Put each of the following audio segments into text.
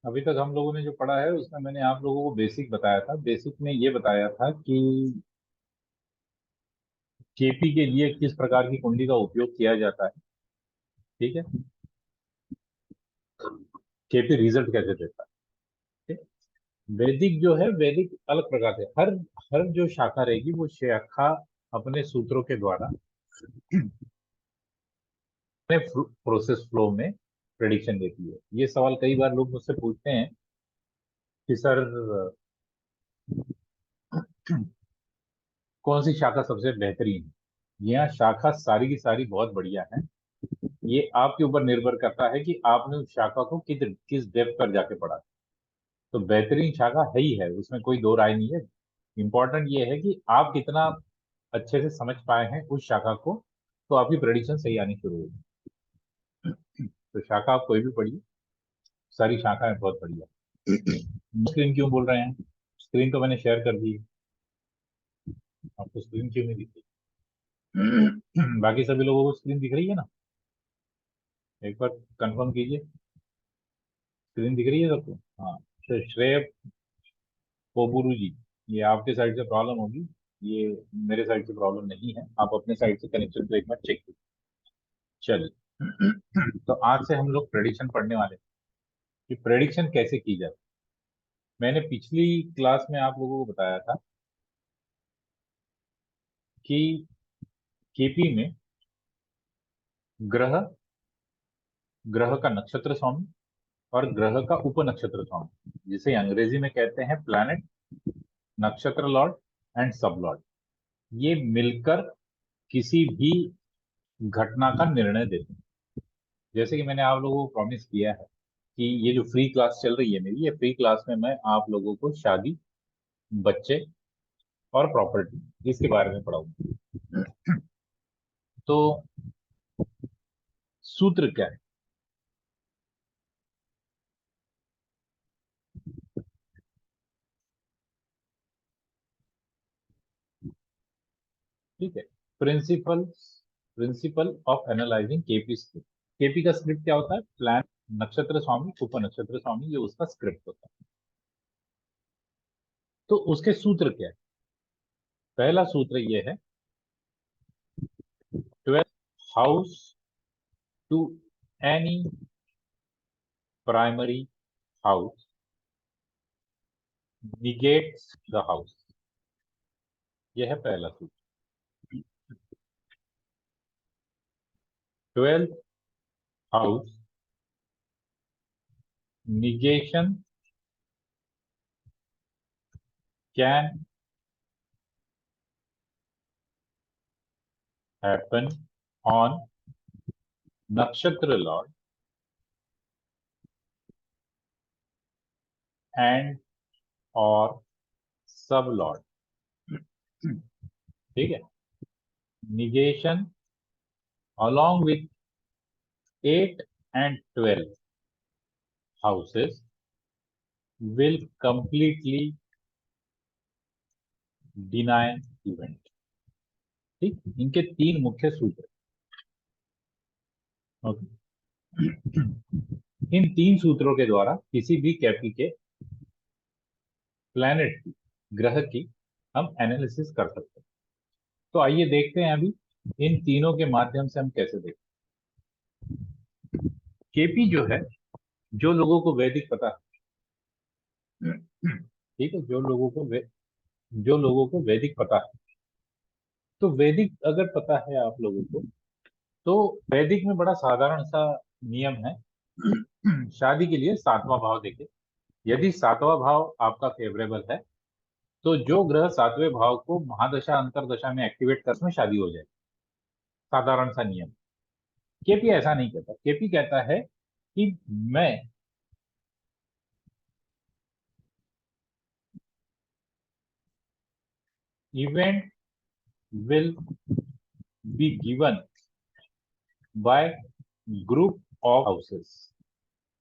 अभी तक हम लोगों ने जो पढ़ा है उसमें मैंने आप लोगों को बेसिक बताया था। बेसिक में ये बताया था कि केपी के लिए किस प्रकार की कुंडली का उपयोग किया जाता है। ठीक है। केपी रिजल्ट कैसे देता है। ठीक है? वैदिक जो है, वैदिक अलग प्रकार से हर हर जो शाखा रहेगी वो शाखा अपने सूत्रों के द्वारा अपने प्रोसेस फ्लो में प्रेडिक्शन देती है। ये सवाल कई बार लोग मुझसे पूछते हैं कि सर कौन सी शाखा सबसे बेहतरीन है। यह शाखा सारी की सारी बहुत बढ़िया है। ये आपके ऊपर निर्भर करता है कि आपने उस शाखा को किस किस डेप्थ पर जाके पढ़ा। तो बेहतरीन शाखा है ही है, उसमें कोई दो राय नहीं है। इंपॉर्टेंट ये है कि आप कितना अच्छे से समझ पाए हैं उस शाखा को, तो आपकी प्रेडिक्शन सही आनी शुरू होगी। तो शाखा आप कोई भी पढ़िए, सारी शाखाएं बहुत बढ़िया। स्क्रीन क्यों बोल रहे हैं? स्क्रीन तो मैंने शेयर कर दी है। आपको स्क्रीन क्यों नहीं दिख रही? बाकी सभी लोगों को स्क्रीन दिख रही है ना? एक बार कंफर्म कीजिए। स्क्रीन दिख रही है सबको? हाँ। श्रेय पोबुरु जी, ये आपके साइड से प्रॉब्लम होगी। ये मेरे साइड से प्रॉब्लम नहीं है। आप अपने साइड से कनेक्शन को एक बार चेक कीजिए। चलिए, तो आज से हम लोग प्रेडिक्शन पढ़ने वाले हैं कि प्रेडिक्शन कैसे की जाए। मैंने पिछली क्लास में आप लोगों को बताया था कि केपी में ग्रह, ग्रह का नक्षत्र स्वामी और ग्रह का उप नक्षत्र स्वामी, जिसे अंग्रेजी में कहते हैं प्लैनेट, नक्षत्र लॉर्ड एंड सब लॉर्ड, ये मिलकर किसी भी घटना का निर्णय देते हैं। जैसे कि मैंने आप लोगों को प्रॉमिस किया है कि ये जो फ्री क्लास चल रही है मेरी, ये फ्री क्लास में मैं आप लोगों को शादी, बच्चे और प्रॉपर्टी इसके बारे में पढ़ाऊंगा। तो सूत्र क्या है? ठीक है। Principal principal of analysing KP script. KP का स्क्रिप्ट क्या होता है? प्लान, नक्षत्र स्वामी, उप नक्षत्र स्वामी, ये उसका स्क्रिप्ट होता है। तो उसके सूत्र क्या है? पहला सूत्र ये है, 12th house to any primary house negates the house. यह है पहला सूत्र। 12th house negation can happen on nakshatra lord and or sub lord। ठीक है। negation along with 8 and 12 houses will completely deny event। ठीक, इनके तीन मुख्य सूत्र। ओके। इन तीन सूत्रों के द्वारा किसी भी कैपी के प्लैनेट की, ग्रह की हम एनालिसिस कर सकते हैं। तो आइए देखते हैं अभी इन तीनों के माध्यम से हम कैसे देखते हैं। केपी जो है, जो लोगों को वैदिक पता है, ठीक है, जो लोगों को वैदिक पता है, तो वैदिक अगर पता है आप लोगों को, तो वैदिक में बड़ा साधारण सा नियम है। शादी के लिए सातवां भाव देखे, यदि सातवां भाव आपका फेवरेबल है, तो जो ग्रह सातवें भाव को महादशा अंतरदशा में एक्टिवेट कर, में शादी हो जाए। साधारण सा नियम। केपी ऐसा नहीं कहता। केपी कहता है कि मैं event will be given by group of houses.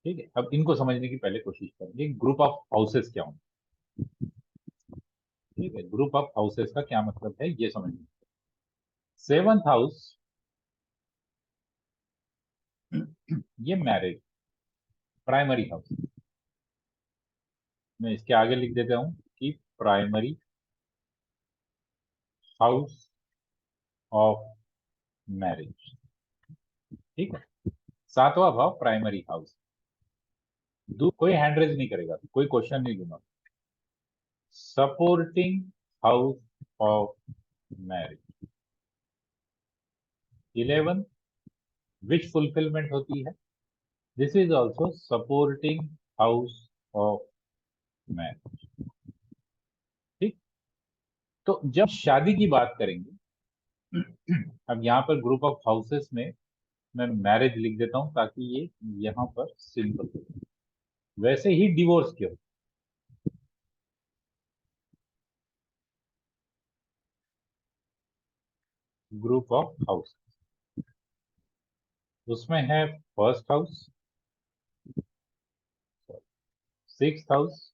ठीक है, अब इनको समझने की पहले कोशिश करेंगे। ग्रुप ऑफ हाउसेस क्या होता है? ठीक है, ग्रुप ऑफ हाउसेस का क्या मतलब है ये समझिए। सेवंथ हाउस, ये मैरिज, प्राइमरी हाउस। मैं इसके आगे लिख देता हूं कि प्राइमरी हाउस ऑफ मैरिज। ठीक है, सातवां भाव प्राइमरी हाउस। कोई हैंड रेज नहीं करेगा, कोई क्वेश्चन नहीं दूंगा। Supporting house of marriage. 11 which fulfilment होती है, this is also supporting house of marriage. ठीक, तो जब शादी की बात करेंगे, अब यहाँ पर ग्रुप ऑफ हाउसेस में मैं मैरिज लिख देता हूं ताकि ये यहाँ पर सिंपल हो जाए। वैसे ही डिवोर्स क्यों, ग्रुप ऑफ हाउस, उसमें है first house, six house,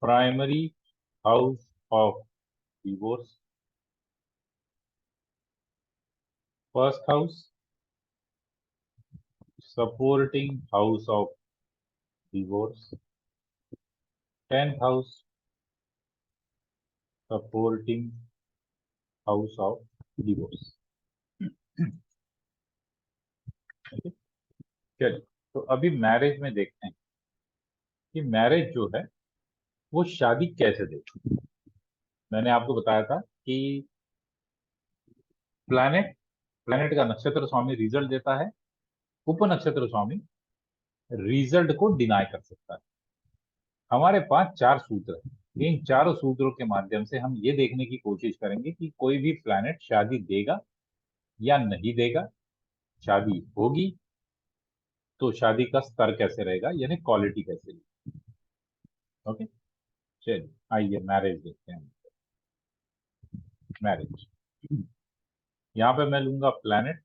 primary house of divorce, first house, supporting house of divorce, 10th house, supporting house of divorce. चलिए, तो अभी मैरिज में देखते हैं कि मैरिज जो है वो शादी कैसे देखती है। मैंने आपको बताया था कि प्लैनेट प्लैनेट का नक्षत्र स्वामी रिजल्ट देता है, उप नक्षत्र स्वामी रिजल्ट को डिनाई कर सकता है। हमारे पास चार सूत्र हैं, इन चारों सूत्रों के माध्यम से हम ये देखने की कोशिश करेंगे कि कोई भी प्लैनेट शादी देगा या नहीं देगा, शादी होगी तो शादी का स्तर कैसे रहेगा, यानी क्वालिटी कैसे रहेगी। ओके, चलिए आइए मैरिज देखते हैं। मैरिज, यहाँ पे मैं लूंगा प्लैनेट,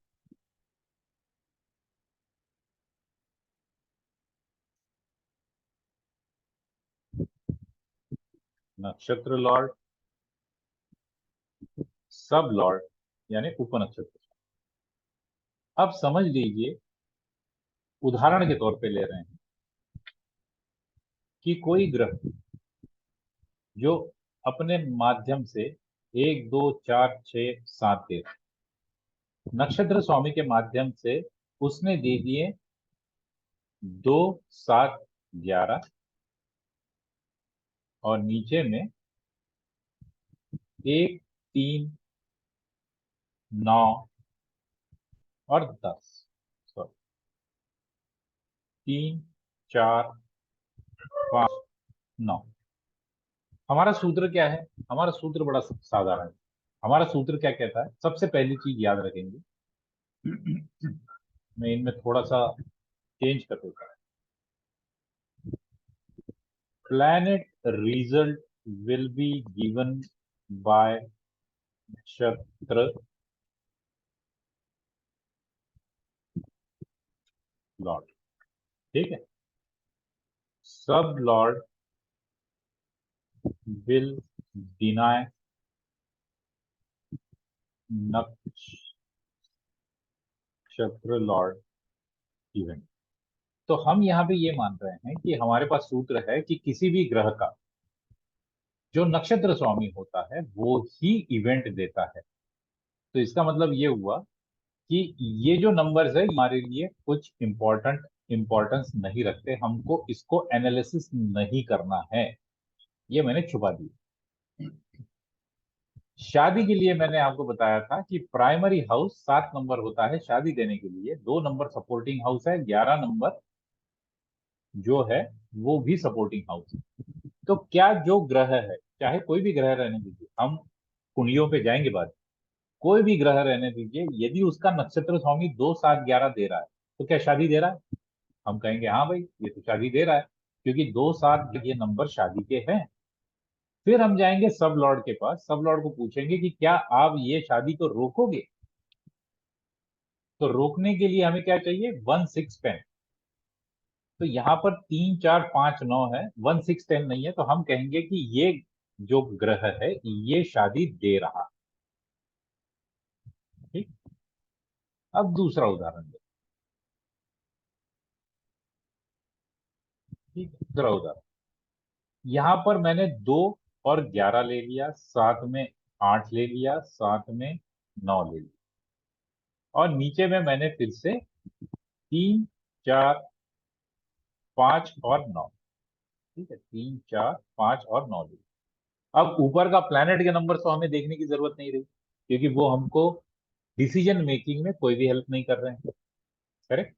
नक्षत्र लॉर्ड, सब लॉर्ड यानी उप नक्षत्र। अब समझ लीजिए, उदाहरण के तौर पे ले रहे हैं कि कोई ग्रह जो अपने माध्यम से 1 2 4 6 7 13 नक्षत्र स्वामी के माध्यम से उसने दे दिए 2 7 11, और नीचे में 1 3 9 और 10, सॉरी 3 4 5 9। हमारा सूत्र क्या है, हमारा सूत्र बड़ा साधारण है। हमारा सूत्र क्या कहता है, सबसे पहली चीज याद रखेंगे, मैं इनमें थोड़ा सा चेंज कर देता हूं। Planet result will be given by नक्षत्र लॉर्ड। ठीक है, सब लॉर्ड विल डिनाय नक्षत्र लॉर्ड इवेंट। तो हम यहाँ पे ये मान रहे हैं कि हमारे पास सूत्र है कि किसी भी ग्रह का जो नक्षत्र स्वामी होता है वो ही इवेंट देता है। तो इसका मतलब ये हुआ कि ये जो नंबर्स है हमारे लिए कुछ इंपॉर्टेंस नहीं रखते, हमको इसको एनालिसिस नहीं करना है, ये मैंने छुपा दिया। शादी के लिए मैंने आपको बताया था कि प्राइमरी हाउस 7 नंबर होता है शादी देने के लिए, 2 नंबर सपोर्टिंग हाउस है, 11 नंबर जो है वो भी सपोर्टिंग हाउस है। तो क्या जो ग्रह है, चाहे कोई भी ग्रह रहने दीजिए, हम कुंडलियों पे जाएंगे बाद, कोई भी ग्रह रहने दीजिए, यदि उसका नक्षत्र स्वामी 2 7 11 दे रहा है तो क्या शादी दे रहा है? हम कहेंगे हाँ भाई ये तो शादी दे रहा है, क्योंकि 2 7 ये नंबर शादी के हैं। फिर हम जाएंगे सब लॉर्ड के पास, सब लॉर्ड को पूछेंगे कि क्या आप ये शादी को रोकोगे। तो रोकने के लिए हमें क्या चाहिए, 1 6 10। तो यहाँ पर 3 4 5 9 है, 1 6 10 नहीं है, तो हम कहेंगे कि ये जो ग्रह है ये शादी दे रहा। ठीक, अब दूसरा उदाहरण ठीक है, दूसरा उदाहरण, यहां पर मैंने 2 और 11 ले लिया, साथ में 8 ले लिया, साथ में 9 ले लिया, और नीचे में मैंने फिर से 3, 4, 5 और 9। ठीक है, 3, 4, 5 और 9 ले लिया। अब ऊपर का प्लैनेट के नंबर तो हमें देखने की जरूरत नहीं रही, क्योंकि वो हमको डिसीजन मेकिंग में कोई भी हेल्प नहीं कर रहे हैं। करेक्ट।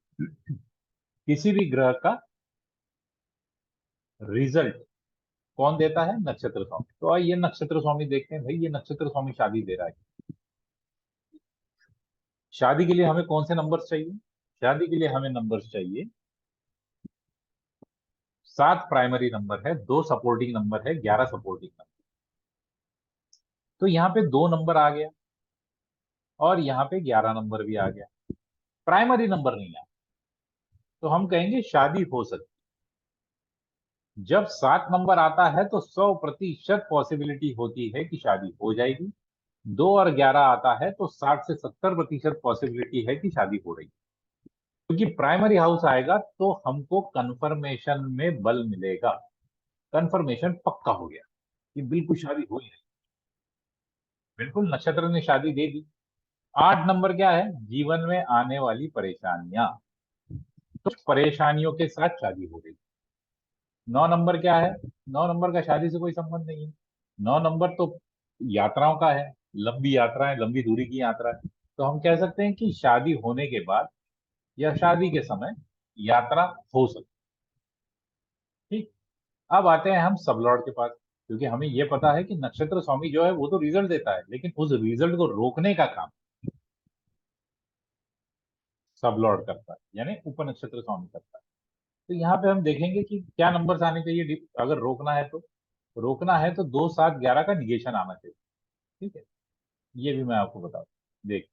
किसी भी ग्रह का रिजल्ट कौन देता है? नक्षत्र स्वामी। तो ये नक्षत्र स्वामी देखते हैं, भाई ये नक्षत्र स्वामी शादी दे रहा है। शादी के लिए हमें कौन से नंबर्स चाहिए? शादी के लिए हमें नंबर्स चाहिए, 7 प्राइमरी नंबर है, 2 सपोर्टिंग नंबर है, 11 सपोर्टिंग नंबर। तो यहाँ पे 2 नंबर आ गया और यहाँ पे 11 नंबर भी आ गया, प्राइमरी नंबर नहीं आया। तो हम कहेंगे शादी हो सकती। जब 7 नंबर आता है तो 100% पॉसिबिलिटी होती है कि शादी हो जाएगी। 2 और 11 आता है तो 60 से 70% पॉसिबिलिटी है कि शादी हो रही है। क्योंकि प्राइमरी हाउस आएगा तो हमको कंफर्मेशन में बल मिलेगा, कंफर्मेशन पक्का हो गया कि बिल्कुल शादी हो ही रही। बिल्कुल नक्षत्र ने शादी दे दी। 8 नंबर क्या है? जीवन में आने वाली परेशानियां, तो परेशानियों के साथ शादी हो गई। 9 नंबर क्या है? 9 नंबर का शादी से कोई संबंध नहीं है। 9 नंबर तो यात्राओं का है, लंबी यात्राएं, लंबी दूरी की यात्रा है। तो हम कह सकते हैं कि शादी होने के बाद या शादी के समय यात्रा हो सकती है। ठीक। अब आते हैं हम सबलॉर्ड के पास, क्योंकि हमें यह पता है कि नक्षत्र स्वामी जो है वो तो रिजल्ट देता है, लेकिन उस रिजल्ट को रोकने का काम सबलॉर्ड करता है, यानी उपनक्षत्र स्वामी करता है। तो यहाँ पे हम देखेंगे कि क्या नंबर्स आने चाहिए अगर रोकना है तो। रोकना है तो 2, 7, 11 का निगेशन आना चाहिए। ठीक है, ये भी मैं आपको बता दूं। देख,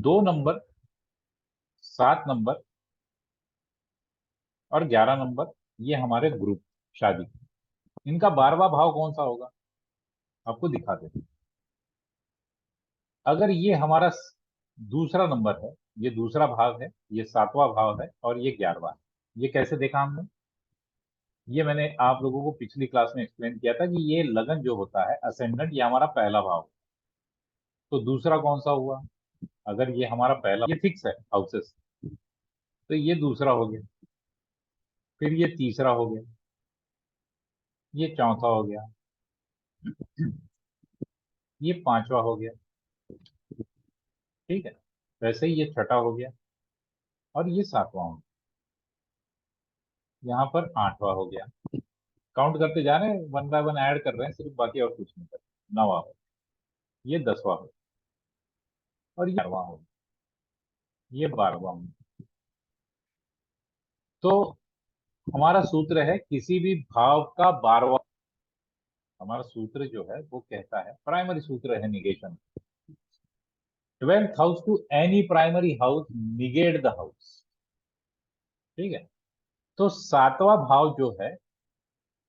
2 नंबर, 7 नंबर और 11 नंबर, ये हमारे ग्रुप शादी, इनका 12वां भाव कौन सा होगा आपको दिखा देते हैं। अगर ये हमारा दूसरा नंबर है, ये दूसरा भाव है, ये 7वां भाव है और ये 11वां है, ये कैसे देखा हमने? ये मैंने आप लोगों को पिछली क्लास में एक्सप्लेन किया था कि ये लगन जो होता है असेंडेंट, ये हमारा पहला भाव। तो दूसरा कौन सा हुआ? अगर ये हमारा पहला, ये फिक्स है हाउसेस, तो ये दूसरा हो गया, फिर ये तीसरा हो गया, ये चौथा हो गया, ये 5वां हो गया। ठीक है, वैसे ही ये छठा हो गया और ये 7वां हो गया, यहाँ पर 8वां हो गया। काउंट करते जा रहे हैं, 1 बाय 1 ऐड कर रहे हैं सिर्फ, बाकी और कुछ नहीं कर रहे। 9वां हो, ये 10वां हो, और ये 11वां हो, ये 12वां हो। तो हमारा सूत्र है किसी भी भाव का 12वां, हमारा सूत्र जो है वो कहता है, प्राइमरी सूत्र है negation, 12th house to any primary house negate the house. ठीक है, तो 7वां भाव जो है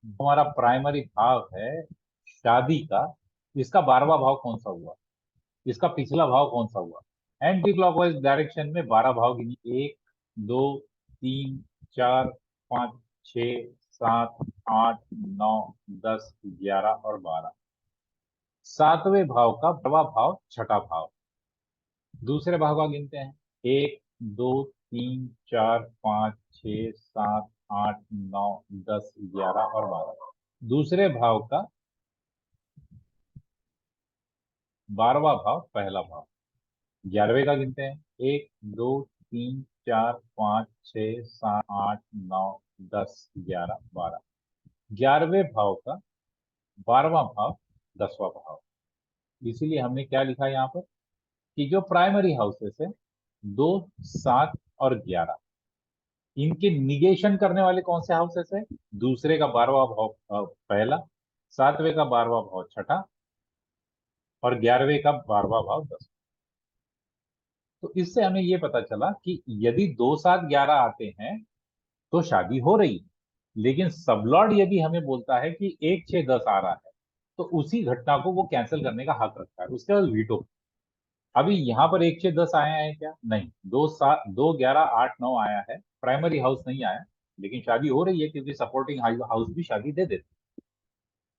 हमारा प्राइमरी भाव है शादी का, इसका 12वां भाव कौन सा हुआ? इसका पिछला भाव कौन सा हुआ? एंटी क्लॉकवाइज डायरेक्शन में 12 भाव गिनी, 1, 2, 3, 4, 5, 6, 7, 8, 9, 10, 11 और 12। 7वें भाव का 12वां भाव छठा भाव। दूसरे भाव का गिनते हैं, 1, 2, 3, 4, 5, 6, 7, 8, 9, 10, 11 और 12। दूसरे भाव का 12वां भाव पहला भाव। 11वें का गिनते हैं, 1, 2, 3, 4, 5, 6, 7, 8, 9, 10, 11, 12। 11वें भाव का 12वां भाव 10वां भाव। इसीलिए हमने क्या लिखा यहाँ पर कि जो प्राइमरी हाउसेस है 2, 7 और 11, इनके निगेशन करने वाले कौन से हाउसेस है? दूसरे का 12वां भाव पहला, 7वें का 12वां भाव छठा और 11वें का 12वां भाव 10। तो इससे हमें ये पता चला कि यदि 2, 7, 11 आते हैं तो शादी हो रही है, लेकिन सबलॉर्ड यदि हमें बोलता है कि 1, 6, 10 आ रहा है, तो उसी घटना को वो कैंसिल करने का हक रखता है, उसके बाद वीटो। अभी यहाँ पर 1 6 10 आया है क्या? नहीं। 2 7 2 11 8 9 आया है, प्राइमरी हाउस नहीं आया। लेकिन शादी हो रही है क्योंकि सपोर्टिंग हाउस भी शादी दे देते।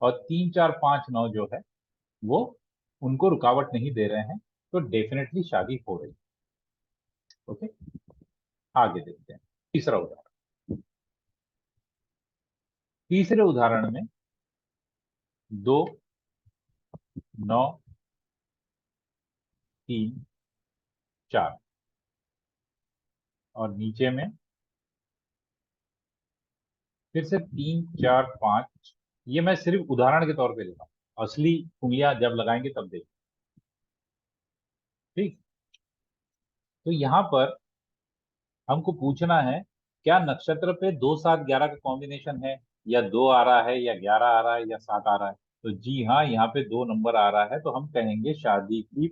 और 3 4 5 9 जो है वो उनको रुकावट नहीं दे रहे हैं, तो डेफिनेटली शादी हो रही है। ओके, आगे देखते हैं तीसरा उदाहरण। तीसरे उदाहरण में 2 9 3 4, और नीचे में फिर से 3 4 5। ये मैं सिर्फ उदाहरण के तौर पे लेता हूँ, असली कुंडलियां जब लगाएंगे तब देखें। ठीक। तो यहां पर हमको पूछना है, क्या नक्षत्र पे 2 7 11 का कॉम्बिनेशन है, या 2 आ रहा है, या 11 आ रहा है, या 7 आ रहा है? तो जी हाँ, यहाँ पे 2 नंबर आ रहा है, तो हम कहेंगे शादी की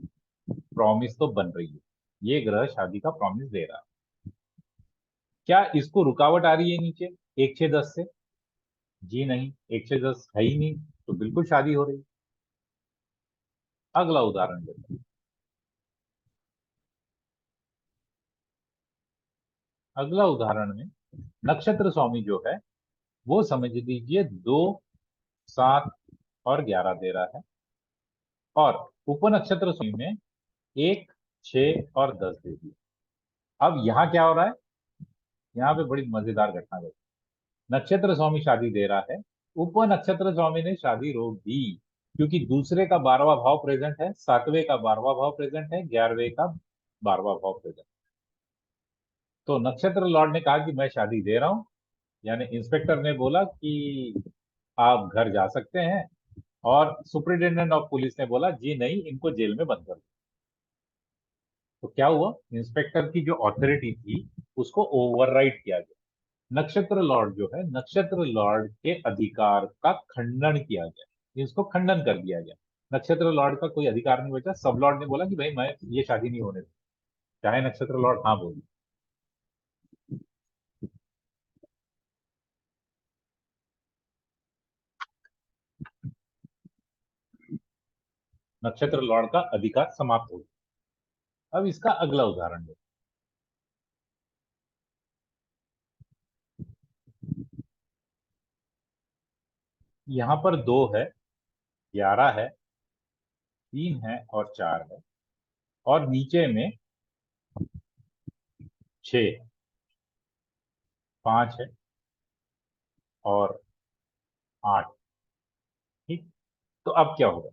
प्रॉमिस तो बन रही है, ये ग्रह शादी का प्रॉमिस दे रहा है। क्या इसको रुकावट आ रही है नीचे 1 6 10 से? जी नहीं, 1 6 10 है ही नहीं, तो बिल्कुल शादी हो रही है। अगला उदाहरण देते हैं। अगला उदाहरण में नक्षत्र स्वामी जो है वो समझ लीजिए 2 7 और 11 दे रहा है, और उप नक्षत्र स्वामी में 1 6 और 10 दे दिया। अब यहाँ क्या हो रहा है? यहाँ पे बड़ी मजेदार घटना घटी। नक्षत्र स्वामी शादी दे रहा है, उप नक्षत्र स्वामी ने शादी रोक दी, क्योंकि दूसरे का 12वां भाव प्रेजेंट है, 7वें का 12वां भाव प्रेजेंट है, 11वें का 12वां भाव प्रेजेंट। तो नक्षत्र लॉर्ड ने कहा कि मैं शादी दे रहा हूं, यानी इंस्पेक्टर ने बोला कि आप घर जा सकते हैं, और सुपरिटेंडेंट ऑफ पुलिस ने बोला जी नहीं, इनको जेल में बंद कर दो। तो क्या हुआ? इंस्पेक्टर की जो अथॉरिटी थी उसको ओवरराइड किया गया। नक्षत्र लॉर्ड जो है, नक्षत्र लॉर्ड के अधिकार का खंडन किया गया, इसको खंडन कर दिया गया। नक्षत्र लॉर्ड का कोई अधिकार नहीं बचा। सब लॉर्ड ने बोला कि भाई मैं ये शादी नहीं होने दूंगा, चाहे नक्षत्र लॉर्ड हाँ बोले। नक्षत्र लॉर्ड का अधिकार समाप्त हो गया। अब इसका अगला उदाहरण दो। यहाँ पर 2 है, 11 है, 3 है और 4 है, और नीचे में 6 5 है और 8। ठीक। तो अब क्या होगा?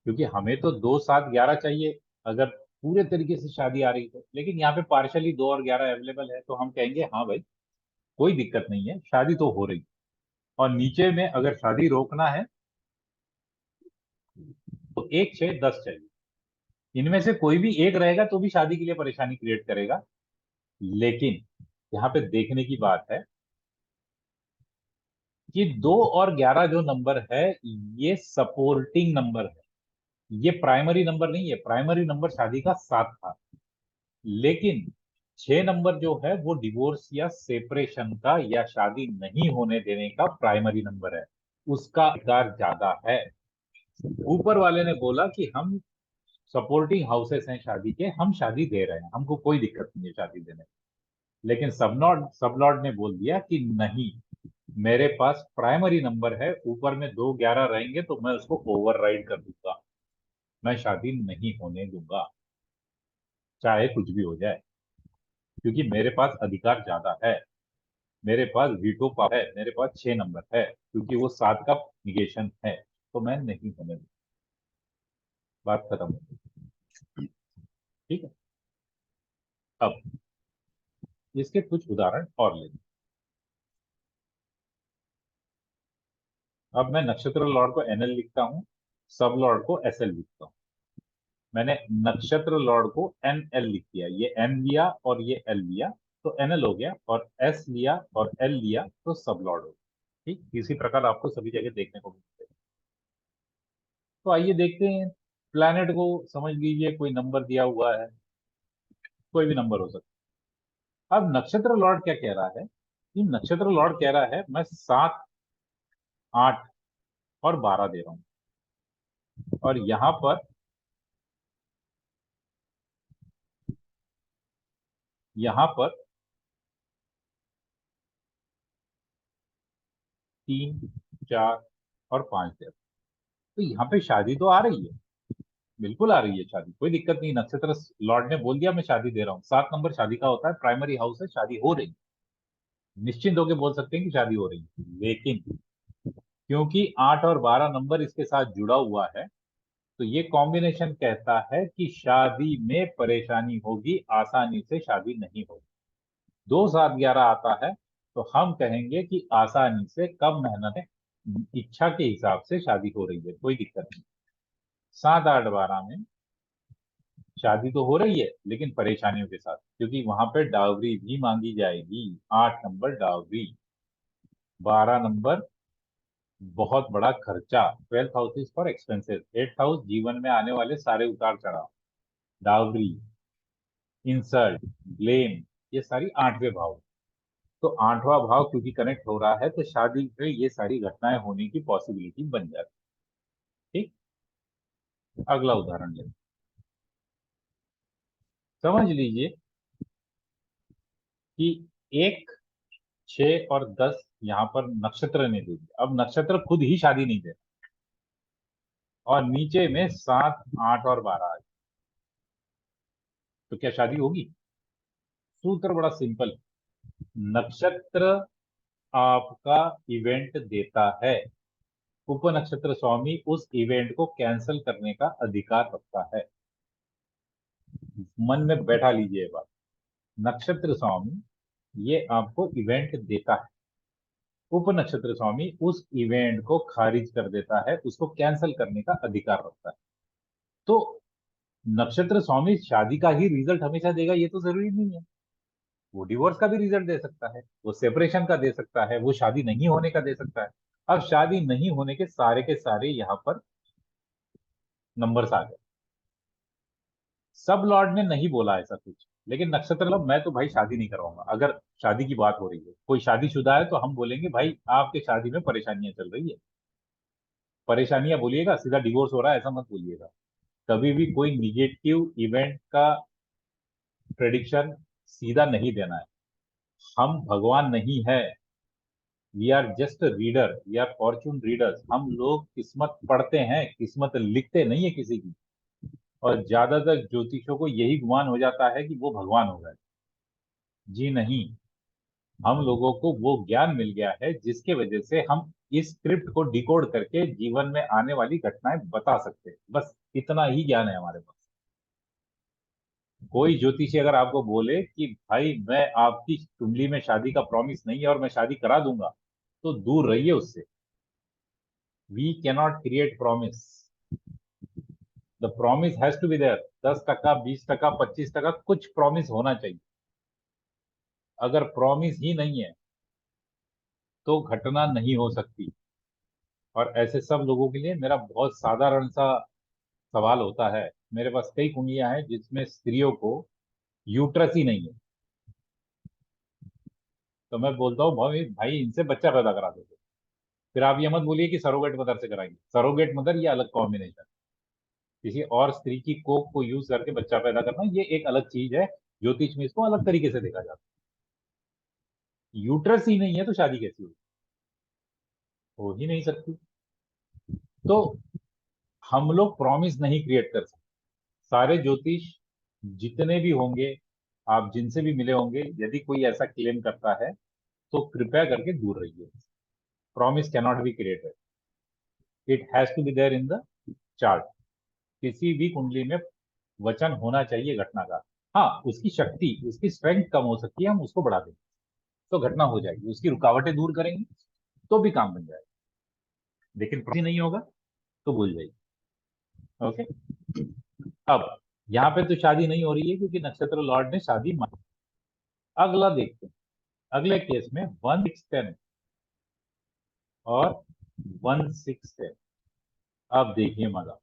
क्योंकि हमें तो 2 7 11 चाहिए, अगर पूरे तरीके से शादी आ रही तो, लेकिन यहाँ पे पार्शली 2 और 11 अवेलेबल है, तो हम कहेंगे हाँ भाई कोई दिक्कत नहीं है, शादी तो हो रही। और नीचे में अगर शादी रोकना है तो 1 6 10 चाहिए। इनमें से कोई भी एक रहेगा तो भी शादी के लिए परेशानी क्रिएट करेगा। लेकिन यहाँ पे देखने की बात है कि 2 और 11 जो नंबर है, ये सपोर्टिंग नंबर है, ये प्राइमरी नंबर नहीं है। प्राइमरी नंबर शादी का 7 था, लेकिन 6 नंबर जो है वो डिवोर्स या सेपरेशन का या शादी नहीं होने देने का प्राइमरी नंबर है, उसका अधिकार ज्यादा है। ऊपर वाले ने बोला कि हम सपोर्टिंग हाउसेस हैं शादी के, हम शादी दे रहे हैं, हमको कोई दिक्कत नहीं है शादी देने में। लेकिन सब लॉर्ड ने बोल दिया कि नहीं, मेरे पास प्राइमरी नंबर है, ऊपर में 2 11 रहेंगे तो मैं उसको ओवरराइड कर दूंगा, मैं शादी नहीं होने दूंगा, चाहे कुछ भी हो जाए, क्योंकि मेरे पास अधिकार ज्यादा है, मेरे पास वीटो पावर है, मेरे पास 6 नंबर है, क्योंकि वो 7 का निगेशन है, तो मैं नहीं होने दूंगा। बात खत्म हो गई। ठीक है। अब इसके कुछ उदाहरण और लेंगे। अब मैं नक्षत्र लॉर्ड को एनएल लिखता हूँ, सब लॉर्ड को एसएल लिखता हूँ। मैंने नक्षत्र लॉर्ड को एनएल लिख दिया, ये एन लिया और ये एल लिया, तो एनएल हो गया, और एस लिया और एल लिया तो सब लॉर्ड हो गया। ठीक, इसी प्रकार आपको सभी जगह देखने को मिलते हैं। तो आइए देखते हैं। प्लैनेट को समझ लीजिए कोई नंबर दिया हुआ है, कोई भी नंबर हो सकता है। अब नक्षत्र लॉर्ड क्या कह रहा है? कि नक्षत्र लॉर्ड कह रहा है मैं 7 8 और 12 दे रहा हूं, और यहां पर यहां पर 3, 4 और 5 देव, तो यहाँ पे शादी तो आ रही है, बिल्कुल आ रही है शादी, कोई दिक्कत नहीं। नक्षत्र लॉर्ड ने बोल दिया मैं शादी दे रहा हूँ, 7 नंबर शादी का होता है, प्राइमरी हाउस है, शादी हो रही है, निश्चिंत होकर बोल सकते हैं कि शादी हो रही है। लेकिन क्योंकि 8 और 12 नंबर इसके साथ जुड़ा हुआ है, तो ये कॉम्बिनेशन कहता है कि शादी में परेशानी होगी, आसानी से शादी नहीं होगी। 2, 7, 11 आता है तो हम कहेंगे कि आसानी से कम मेहनत में इच्छा के हिसाब से शादी हो रही है, कोई दिक्कत नहीं। 7, 8, 12 में शादी तो हो रही है लेकिन परेशानियों के साथ, क्योंकि वहां पे डावरी भी मांगी जाएगी। 8 नंबर डावरी, 12 नंबर बहुत बड़ा खर्चा, 12th house is for expenses, 8th house जीवन में आने वाले सारे उतार चढ़ाव, डावरी, इंसल्ट, ब्लेम, ये सारी 8वें भाव। तो 8वां भाव क्योंकि कनेक्ट हो रहा है तो शादी में ये सारी घटनाएं होने की पॉसिबिलिटी बन जाती है। ठीक, अगला उदाहरण लेते हैं। समझ लीजिए कि 1, 6 और 10 यहाँ पर नक्षत्र ने दे दिया, अब नक्षत्र खुद ही शादी नहीं दे रहा, और नीचे में 7, 8 और 12 आ गया, तो क्या शादी होगी? सूत्र बड़ा सिंपल है। नक्षत्र आपका इवेंट देता है, उपनक्षत्र स्वामी उस इवेंट को कैंसिल करने का अधिकार रखता है। मन में बैठा लीजिए ये बात, नक्षत्र स्वामी ये आपको इवेंट देता है, उप नक्षत्र स्वामी उस इवेंट को खारिज कर देता है, उसको कैंसिल करने का अधिकार रखता है। तो नक्षत्र स्वामी शादी का ही रिजल्ट हमेशा देगा ये तो जरूरी नहीं है, वो डिवोर्स का भी रिजल्ट दे सकता है, वो सेपरेशन का दे सकता है, वो शादी नहीं होने का दे सकता है। अब शादी नहीं होने के सारे यहाँ पर नंबर्स आ गए। सब लॉर्ड ने नहीं बोला ऐसा कुछ, लेकिन नक्षत्र लब मैं तो भाई शादी नहीं करवाऊंगा। अगर शादी की बात हो रही है, कोई शादीशुदा है, तो हम बोलेंगे भाई आपके शादी में परेशानियां चल रही है। परेशानियां बोलिएगा, सीधा डिवोर्स हो रहा है ऐसा मत बोलिएगा। कभी भी कोई निगेटिव इवेंट का प्रेडिक्शन सीधा नहीं देना है। हम भगवान नहीं है, we are just reader, we are fortune readers. हम लोग किस्मत पढ़ते हैं, किस्मत लिखते नहीं है किसी की। और ज्यादातर ज्योतिषों को यही गुमान हो जाता है कि वो भगवान हो गए। जी नहीं, हम लोगों को वो ज्ञान मिल गया है जिसके वजह से हम इस स्क्रिप्ट को डिकोड करके जीवन में आने वाली घटनाएं बता सकते हैं, बस इतना ही ज्ञान है हमारे पास। कोई ज्योतिषी अगर आपको बोले कि भाई मैं आपकी कुंडली में शादी का प्रॉमिस नहीं है और मैं शादी करा दूंगा, तो दूर रहिए उससे। We cannot create promise, the promise has to be there. 10%, 20%, 25% कुछ प्रॉमिस होना चाहिए। अगर प्रॉमिस ही नहीं है तो घटना नहीं हो सकती। और ऐसे सब लोगों के लिए मेरा बहुत साधारण सा सवाल होता है। मेरे पास कई कुंडलियां हैं जिसमें स्त्रियों को यूट्रस ही नहीं है, तो मैं बोलता हूँ भाई भाई इनसे बच्चा पैदा करा दो। फिर आप ये मत बोलिए कि सरोगेट मदर से कराएंगे, सरोगेट मदर ये अलग कॉम्बिनेशन, किसी और स्त्री की कोख को यूज करके बच्चा पैदा करना ये एक अलग चीज है। ज्योतिष में इसको अलग तरीके से देखा जाता है। यूट्रस ही नहीं है तो शादी कैसी होगी? हो ही नहीं सकती। तो हम लोग प्रॉमिस नहीं क्रिएट कर सकते। सारे ज्योतिष जितने भी होंगे, आप जिनसे भी मिले होंगे, यदि कोई ऐसा क्लेम करता है तो कृपया करके दूर रहिए। Promise cannot be created, it has to be there in the chart. किसी भी कुंडली में वचन होना चाहिए घटना का। हाँ, उसकी शक्ति, उसकी स्ट्रेंथ कम हो सकती है, हम उसको बढ़ा देंगे तो घटना हो जाएगी, उसकी रुकावटें दूर करेंगे तो भी काम बन जाएगा। लेकिन प्रॉमिस नहीं होगा तो भूल जाइए। ओके, अब यहाँ पे तो शादी नहीं हो रही है क्योंकि नक्षत्र लॉर्ड ने शादी मान। अगला देखते हैं, अगले केस में 1, 6, 10 और 1, 6, 10। अब देखिए मजा,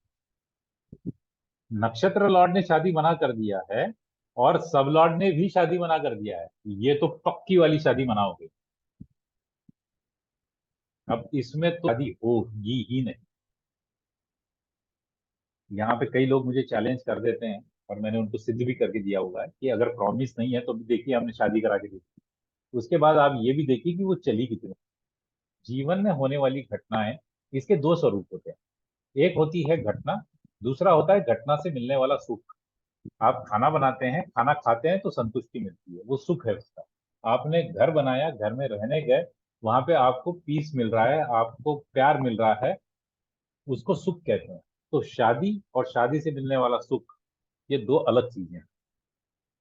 नक्षत्र लॉर्ड ने शादी मना कर दिया है और सब लॉर्ड ने भी शादी मना कर दिया है, ये तो पक्की वाली शादी मना हो गई। अब इसमें तो शादी होगी ही नहीं। यहाँ पे कई लोग मुझे चैलेंज कर देते हैं और मैंने उनको सिद्ध भी करके दिया हुआ है कि अगर प्रॉमिस नहीं है तो भी देखिए हमने शादी करा के दी। उसके बाद आप ये भी देखिए कि वो चली कितनी। जीवन में होने वाली घटनाएं, इसके दो स्वरूप होते हैं। एक होती है घटना, दूसरा होता है घटना से मिलने वाला सुख। आप खाना बनाते हैं, खाना खाते हैं तो संतुष्टि मिलती है, वो सुख है उसका। आपने घर बनाया, घर में रहने गए, वहां पे आपको पीस मिल रहा है, आपको प्यार मिल रहा है, उसको सुख कहते हैं। तो शादी और शादी से मिलने वाला सुख, ये दो अलग चीजें हैं।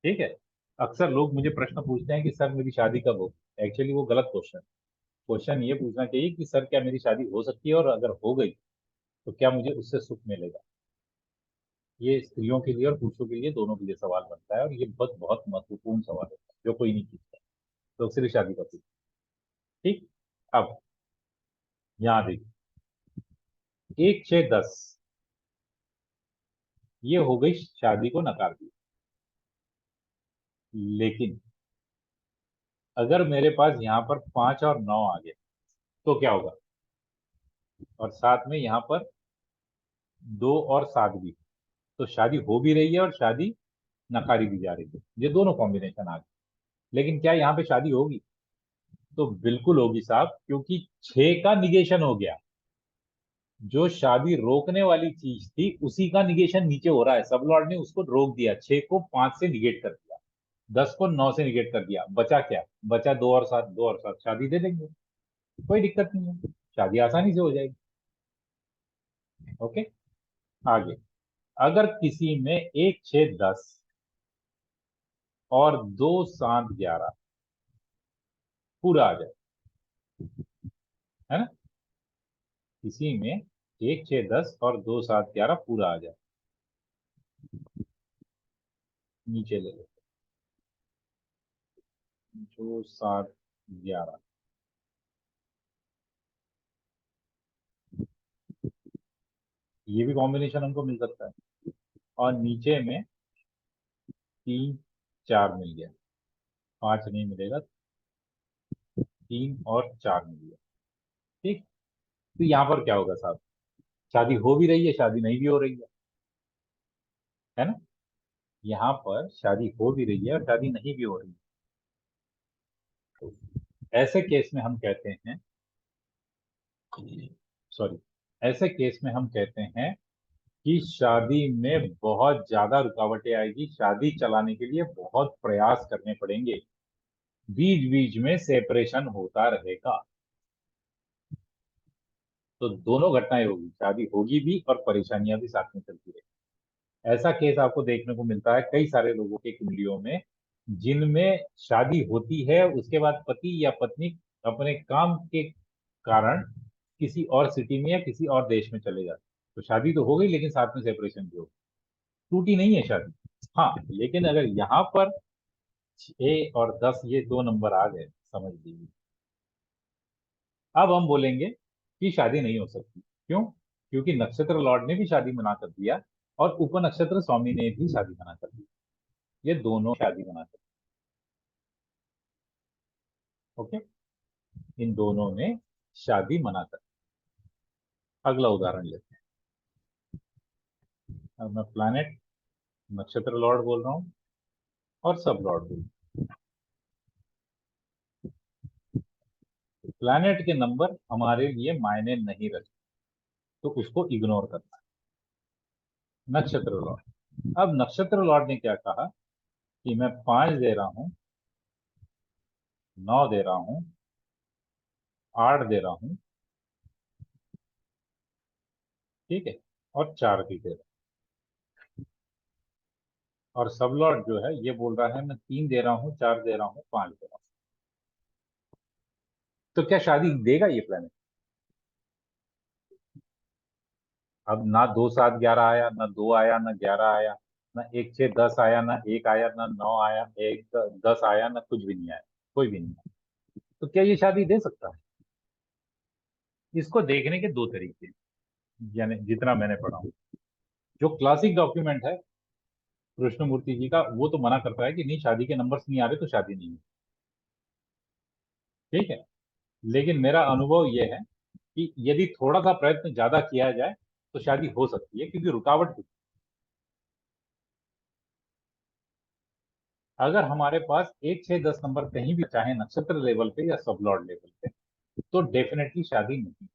ठीक है। अक्सर लोग मुझे प्रश्न पूछते हैं कि सर मेरी शादी कब हो। एक्चुअली वो गलत क्वेश्चन। क्वेश्चन ये पूछना चाहिए कि सर क्या मेरी शादी हो सकती है, और अगर हो गई तो क्या मुझे उससे सुख मिलेगा। ये स्त्रियों के लिए और पुरुषों के लिए, दोनों के लिए सवाल बनता है, और ये बहुत बहुत महत्वपूर्ण सवाल है जो कोई नहीं पूछता। तो सिर्फ शादी का पूछता। ठीक। अब यहाँ देखिए, 1 6 10, ये हो गई शादी को नकार दिया। लेकिन अगर मेरे पास यहाँ पर 5 और 9 आ गए तो क्या होगा, और साथ में यहाँ पर 2 और 7 भी, तो शादी हो भी रही है और शादी नकारी भी जा रही है। ये दोनों कॉम्बिनेशन आ गए। लेकिन क्या यहाँ पे शादी होगी? तो बिल्कुल होगी साहब, क्योंकि 6 का निगेशन हो गया। जो शादी रोकने वाली चीज थी उसी का निगेशन नीचे हो रहा है। सब लॉर्ड ने उसको रोक दिया, 6 को 5 से निगेट कर दिया, 10 को 9 से निगेट कर दिया। बचा क्या? बचा 2 और 7, 2 और 7 शादी दे देंगे। कोई दिक्कत नहीं है, शादी आसानी से हो जाएगी। ओके। आगे, अगर किसी में 1 6 10 और 2 7 11 पूरा आ जाए, है ना, किसी में 1 6 10 और 2 7 11 पूरा आ जाए, नीचे ले लो, 2 7 11, ये भी कॉम्बिनेशन हमको मिल सकता है। और नीचे में 3 4 मिल गया, 5 नहीं मिलेगा, 3 और 4 मिल गया। ठीक। तो यहाँ पर क्या होगा साहब, शादी हो भी रही है, शादी नहीं भी हो रही है ना। यहाँ पर शादी हो भी रही है और शादी नहीं भी हो रही है। तो ऐसे केस में हम कहते हैं, सॉरी, ऐसे केस में हम कहते हैं कि शादी में बहुत ज्यादा रुकावटें आएगी, शादी चलाने के लिए बहुत प्रयास करने पड़ेंगे, बीच बीच में सेपरेशन होता रहेगा। तो दोनों घटनाएं होगी, शादी होगी भी और परेशानियां भी साथ में चलती रहेगी। ऐसा केस आपको देखने को मिलता है कई सारे लोगों के कुंडलियों में, जिनमें शादी होती है, उसके बाद पति या पत्नी अपने काम के कारण किसी और सिटी में या किसी और देश में चले जाते। तो शादी तो हो गई लेकिन साथ में सेपरेशन भी हो गई, टूटी नहीं है शादी। हाँ, लेकिन अगर यहाँ पर 6 और 10 ये दो नंबर आ गए, समझ लीजिए, अब हम बोलेंगे कि शादी नहीं हो सकती। क्यों? क्योंकि नक्षत्र लॉर्ड ने भी शादी मना कर दिया, और उप नक्षत्र स्वामी ने भी शादी मना कर दी। ये दोनों शादी मना कर दी। ओके। इन दोनों ने शादी मना कर दी। अगला उदाहरण लेते हैं। अब मैं प्लैनेट, नक्षत्र लॉर्ड बोल रहा हूँ और सब लॉर्ड बोल रहा हूँ। प्लैनेट के नंबर हमारे लिए मायने नहीं रखते, तो उसको इग्नोर करना है। नक्षत्र लॉर्ड, अब नक्षत्र लॉर्ड ने क्या कहा कि मैं 5 दे रहा हूँ, 9 दे रहा हूँ, 8 दे रहा हूँ, ठीक है, और 4 भी दे रहा हूँ। और सब लॉर्ड जो है ये बोल रहा है मैं 3 दे रहा हूँ, 4 दे रहा हूँ, 5 दे रहा हूँ। तो क्या शादी देगा ये प्लेनेट? अब ना 2 7 11 आया, ना 2 आया, ना 11 आया, ना 1 6 10 आया, ना 1 आया, ना 9 आया, 1 10 आया, ना कुछ भी नहीं आया, कोई भी नहीं आया। तो क्या ये शादी दे सकता है? इसको देखने के दो तरीके हैं, यानी जितना मैंने पढ़ा हूं। जो क्लासिक डॉक्यूमेंट है कृष्णमूर्ति जी का, वो तो मना करता है कि नहीं, शादी के नंबर्स नहीं आ रहे तो शादी नहीं है। ठीक है। लेकिन मेरा अनुभव यह है कि यदि थोड़ा सा प्रयत्न ज्यादा किया जाए तो शादी हो सकती है, क्योंकि रुकावट अगर हमारे पास 1 6 10 नंबर कहीं भी चाहे नक्षत्र लेवल पे या सब लॉर्ड लेवल पे, तो डेफिनेटली शादी नहीं।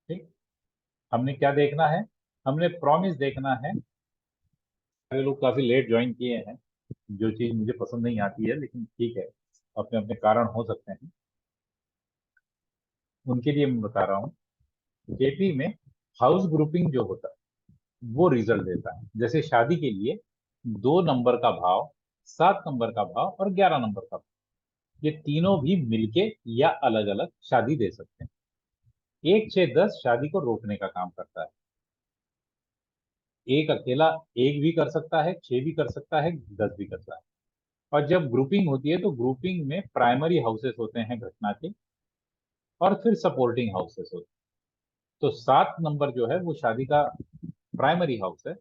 ठीक। हमने क्या देखना है? हमने प्रॉमिस देखना है। सारे लोग काफी लेट ज्वाइन किए हैं, जो चीज मुझे पसंद नहीं आती है, लेकिन ठीक है, अपने अपने कारण हो सकते हैं, उनके लिए मैं बता रहा हूँ। जेपी में हाउस ग्रुपिंग जो होता है वो रिजल्ट देता है। जैसे शादी के लिए 2 नंबर का भाव, 7 नंबर का भाव और 11 नंबर का भाव, ये तीनों भी मिलके या अलग अलग शादी दे सकते हैं। 1 6 10 शादी को रोकने का काम करता है। एक अकेला एक भी कर सकता है, 6 भी कर सकता है, 10 भी कर सकता है। और जब ग्रुपिंग होती है तो ग्रुपिंग में प्राइमरी हाउसेस होते हैं घटना के, और फिर सपोर्टिंग हाउसेस होते हैं। तो 7 नंबर जो है वो शादी का प्राइमरी हाउस है,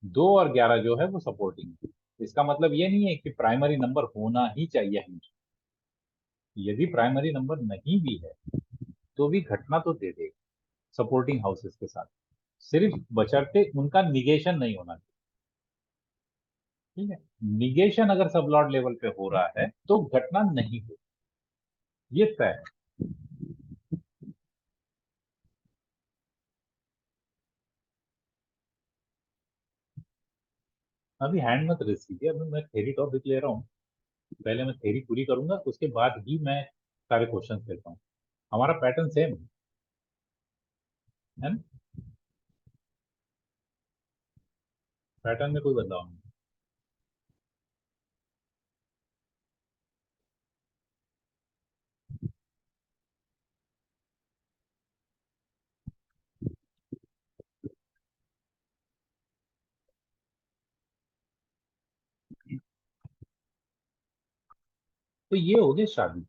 2 और 11 जो है वो सपोर्टिंग है। इसका मतलब ये नहीं है कि प्राइमरी नंबर होना ही चाहिए हमेशा। यदि प्राइमरी नंबर नहीं भी है तो भी घटना तो दे देगा सपोर्टिंग हाउसेस के साथ, सिर्फ बशर्ते उनका निगेशन नहीं होना चाहिए। ठीक है। निगेशन अगर सब लॉर्ड लेवल पे हो रहा है तो घटना नहीं हो, ये तय है। अभी हैंड मत रेस कीजिए, अभी मैं थेरी टॉपिक ले रहा हूँ। पहले मैं थेरी पूरी करूंगा, उसके बाद ही मैं सारे क्वेश्चन लेता हूँ। हमारा पैटर्न सेम है ना? पैटर्न में कोई बदलाव नहीं। तो ये हो गए शादी।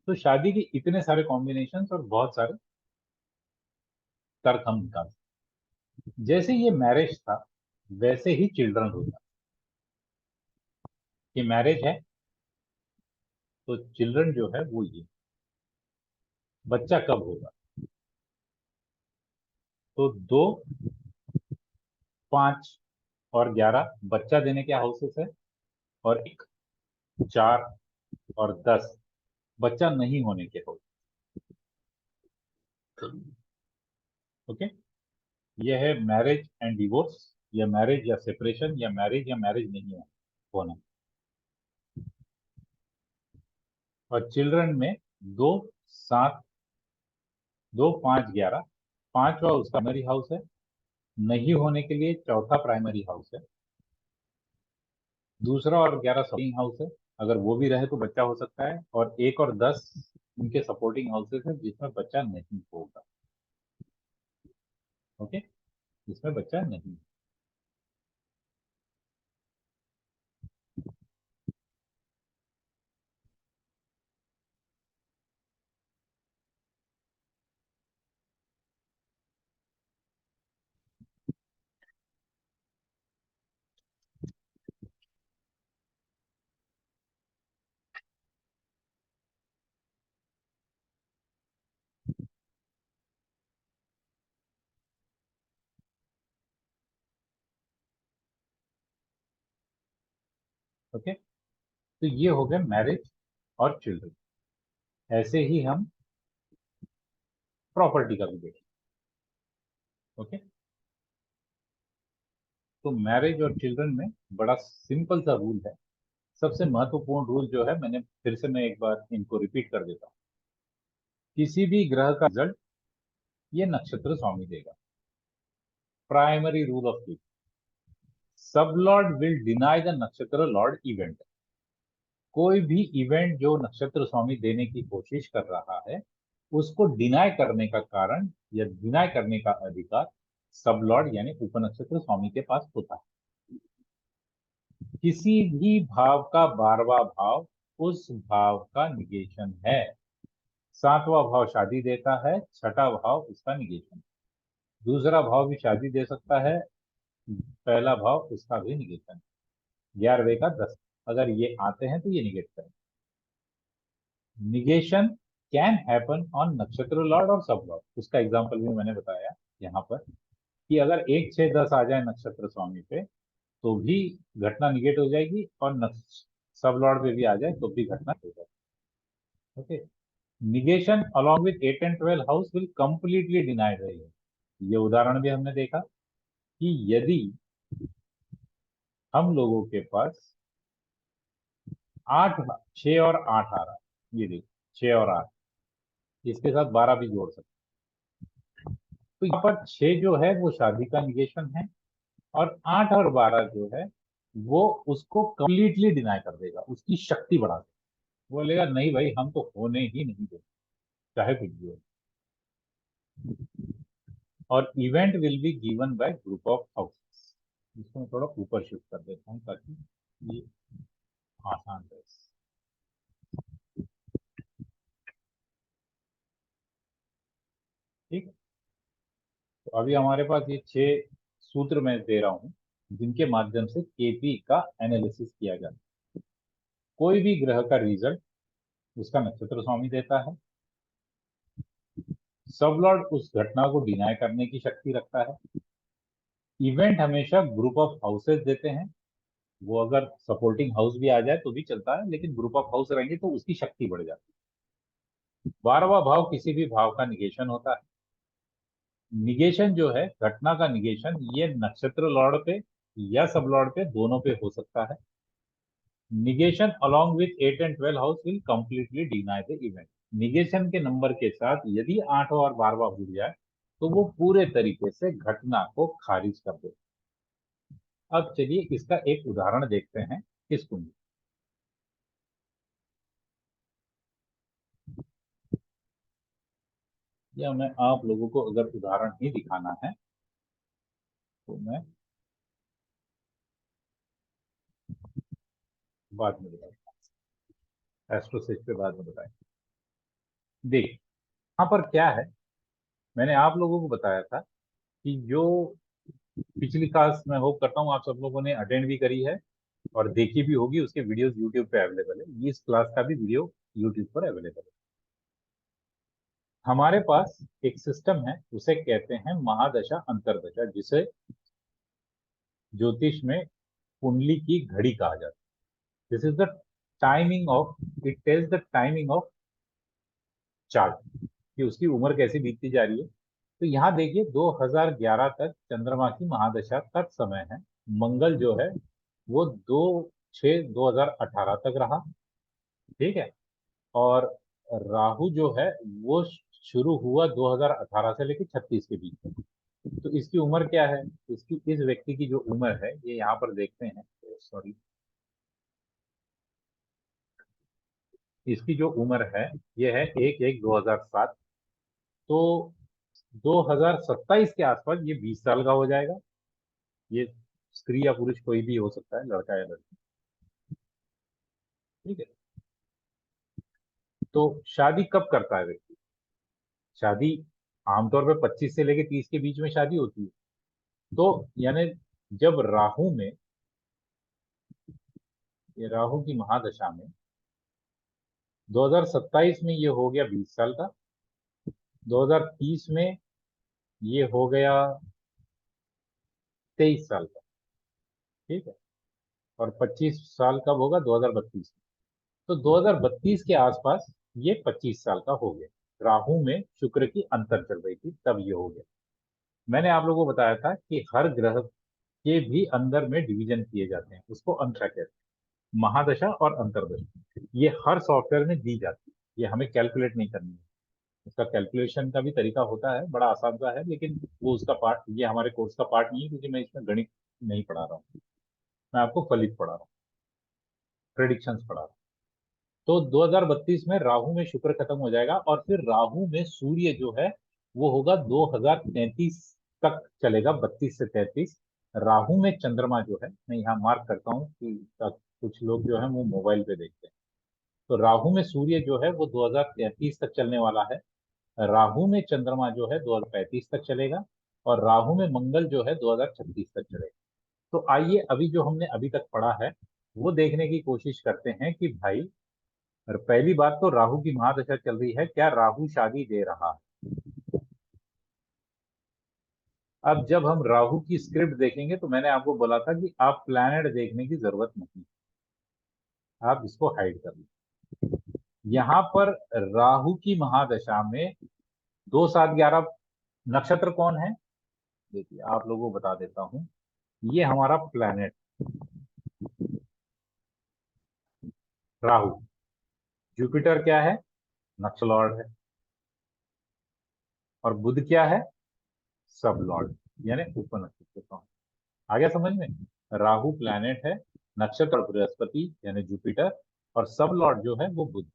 तो शादी के इतने सारे कॉम्बिनेशन और बहुत सारे तर्क हम निकाल सकते। जैसे ये मैरिज था, वैसे ही चिल्ड्रन होता। ये मैरिज है तो चिल्ड्रन जो है वो ये, बच्चा कब होगा? तो 2 5 और 11 बच्चा देने के हाउसेस है, और 1 4 और 10 बच्चा नहीं होने के हाउस। ओके। ये है मैरिज एंड डिवोर्स, या मैरिज या सेपरेशन, या मैरिज नहीं है होना। और चिल्ड्रन में 2 7, 2 5 11, पांचवा उसका प्राइमरी हाउस है, नहीं होने के लिए चौथा प्राइमरी हाउस है, दूसरा और 11 सपोर्टिंग हाउस है, अगर वो भी रहे तो बच्चा हो सकता है, और 1 और 10 इनके सपोर्टिंग हाउसेस है जिसमें बच्चा नहीं होगा। ओके, जिसमें बच्चा नहीं। ओके। तो ये हो गए मैरिज और चिल्ड्रन। ऐसे ही हम प्रॉपर्टी का भी देखें। ओके। तो मैरिज और चिल्ड्रन में बड़ा सिंपल सा रूल है। सबसे महत्वपूर्ण रूल जो है, मैंने फिर से मैं एक बार इनको रिपीट कर देता हूँ। किसी भी ग्रह का रिजल्ट ये नक्षत्र स्वामी देगा। प्राइमरी रूल ऑफ थ्री, सब लॉर्ड विल डिनाई द नक्षत्र लॉर्ड इवेंट। कोई भी इवेंट जो नक्षत्र स्वामी देने की कोशिश कर रहा है, उसको डिनाय करने का कारण या डिनाय करने का अधिकार सब लॉर्ड यानी उपनक्षत्र स्वामी के पास होता है। किसी भी भाव का 12वां भाव उस भाव का निगेशन है। 7वां भाव शादी देता है, छठा भाव उसका निगेशन। दूसरा भाव भी शादी दे सकता है, पहला भाव उसका भी निगेशन। 11वें का 10, अगर ये आते हैं तो ये निगेट करें। निगेशन कैन हैपन ऑन नक्षत्र लॉर्ड और सब लॉर्ड, उसका एग्जाम्पल भी मैंने बताया यहाँ पर, कि अगर 1 6 10 आ जाए नक्षत्र स्वामी पे, तो भी घटना निगेट हो जाएगी, और सब लॉर्ड पे भी आ जाए तो भी घटना हो जाएगी। Okay. Negation along with 8 and 12 house will completely denied रही है। ये उदाहरण भी हमने देखा कि यदि हम लोगों के पास 8, 6 और 8 आ रहा है, ये देखिए 6 और 8, इसके साथ 12 भी जोड़ सकते हैं। तो यहाँ पर 6 जो है वो शादी का निगेशन है, और 8 और 12 जो है वो उसको कंप्लीटली डिनाई कर देगा, उसकी शक्ति बढ़ा देगा। वो बोलेगा नहीं भाई, हम तो होने ही नहीं देंगे, चाहे कुछ भी हो। और event will be given by group of houses. इसको मैं थोड़ा ऊपर शिफ्ट कर देता हूँ ताकि ये आसान रहे। ठीक है। तो अभी हमारे पास ये 6 सूत्र मैं दे रहा हूँ, जिनके माध्यम से केपी का एनालिसिस किया जाता है। कोई भी ग्रह का रिजल्ट उसका नक्षत्र स्वामी देता है। सब लॉर्ड उस घटना को डिनाई करने की शक्ति रखता है। इवेंट हमेशा ग्रुप ऑफ हाउसेस देते हैं। वो अगर सपोर्टिंग हाउस भी आ जाए तो भी चलता है, लेकिन ग्रुप ऑफ हाउस रहेंगे तो उसकी शक्ति बढ़ जाती है। 12वां भाव किसी भी भाव का निगेशन होता है। निगेशन जो है, घटना का निगेशन, ये नक्षत्र लॉर्ड पे या सब लॉर्ड पे, दोनों पे हो सकता है। Negation along with 8 and 12 house will completely deny the event. Negation के नंबर के साथ यदि 8 और 12वां जुड़ जाए तो वो पूरे तरीके से घटना को खारिज कर दे। अब चलिए इसका एक उदाहरण देखते हैं इस कुंडली। या मैं आप लोगों को अगर उदाहरण ही दिखाना है तो मैं बाद में बताऊंगा, एस्ट्रोसेज पे बाद में बताएंगे। देख, यहाँ पर क्या है, मैंने आप लोगों को बताया था कि जो पिछली क्लास मैं होप करता हूँ आप सब लोगों ने अटेंड भी करी है और देखी भी होगी, उसके वीडियोस यूट्यूब पे अवेलेबल है। इस क्लास का भी वीडियो यूट्यूब पर अवेलेबल है। हमारे पास एक सिस्टम है, उसे कहते हैं महादशा अंतरदशा, जिसे ज्योतिष में कुंडली की घड़ी कहा जाता है। This is the timing of, it tells the timing of chart, कि उसकी उम्र कैसी बीतती जा रही है। तो यहाँ देखिए 2011 तक चंद्रमा की महादशा का समय है। मंगल जो है वो 2/6/2018 तक रहा। ठीक है। और राहु जो है वो शुरू हुआ 2018 से लेकर 36 के बीच में। तो इसकी उम्र क्या है, इसकी, इस व्यक्ति की जो उम्र है ये यहाँ पर देखते हैं, सॉरी, इसकी जो उम्र है ये है 1/1/2007। तो 2027 के आसपास ये 20 साल का हो जाएगा। ये स्त्री या पुरुष कोई भी हो सकता है, लड़का या लड़की। ठीक है। तो शादी कब करता है व्यक्ति? शादी आमतौर पर 25 से लेकर 30 के बीच में शादी होती है। तो यानी जब राहु में, ये राहु की महादशा में 2027 में ये हो गया 20 साल का, 2030 में ये हो गया 23 साल का। ठीक है। और 25 साल कब होगा? 2032 में। तो 2032 के आसपास ये 25 साल का हो गया। राहु में शुक्र की अंतर चल रही थी तब ये हो गया। मैंने आप लोगों को बताया था कि हर ग्रह के भी अंदर में डिवीजन किए जाते हैं, उसको अंतरा कहते हैं, महादशा और अंतरदशा। ये हर सॉफ्टवेयर में दी जाती है, ये हमें कैलकुलेट नहीं करनी है। उसका कैलकुलेशन का भी तरीका होता है, बड़ा आसान सा है, लेकिन वो उसका पार्ट, ये हमारे कोर्स का पार्ट नहीं है, क्योंकि मैं इसमें गणित नहीं पढ़ा रहा हूँ। मैं आपको फलित पढ़ा रहा हूँ, प्रेडिक्शंस पढ़ा रहा हूँ। तो 2032 में राहु में शुक्र खत्म हो जाएगा, और फिर राहु में सूर्य जो है वो होगा 2033 तक चलेगा, 32 से 33। राहु में चंद्रमा जो है, मैं यहाँ मार्क करता हूँ कि कुछ लोग जो है वो मोबाइल पे देखते हैं। तो राहु में सूर्य जो है वो 2033 तक चलने वाला है। राहु में चंद्रमा जो है 2035 तक चलेगा, और राहु में मंगल जो है 2036 तक चलेगा। तो आइए अभी जो हमने अभी तक पढ़ा है वो देखने की कोशिश करते हैं कि भाई, और पहली बात तो राहु की महादशा चल रही है, क्या राहु शादी दे रहा है? अब जब हम राहु की स्क्रिप्ट देखेंगे तो मैंने आपको बोला था कि आप प्लैनेट देखने की जरूरत नहीं, आप इसको हाइड कर लो। यहाँ पर राहु की महादशा में 2 7 11 नक्षत्र कौन है? देखिए आप लोगों को बता देता हूं, ये हमारा प्लैनेट राहु, जुपिटर क्या है? नक्सल लॉर्ड है। और बुध क्या है? सब लॉर्ड, यानी उप नक्षत्र कौन। आ गया समझ में? राहु प्लैनेट है, नक्षत्र बृहस्पति यानी जुपिटर, और सब लॉर्ड जो है वो बुध।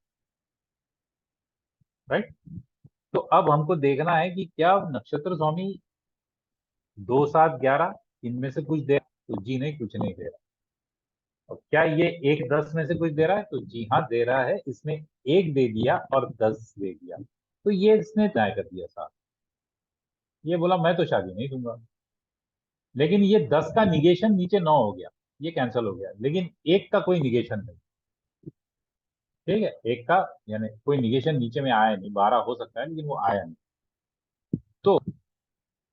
राइट। तो अब हमको देखना है कि क्या नक्षत्र स्वामी 2 7 11 इनमें से कुछ दे रहा है? तो जी नहीं, कुछ नहीं दे रहा। और क्या ये 1 10 में से कुछ दे रहा है? तो जी हाँ दे रहा है। इसने 1 दे दिया और 10 दे दिया, तो ये इसने तय कर दिया साहब। ये बोला मैं तो शादी नहीं दूंगा। लेकिन ये 10 का निगेशन नीचे 9 हो गया, ये कैंसिल हो गया, लेकिन 1 का कोई निगेशन नहीं। ठीक है, 1 का यानी कोई निगेशन नीचे में आया नहीं, 12 हो सकता है लेकिन वो आया नहीं। तो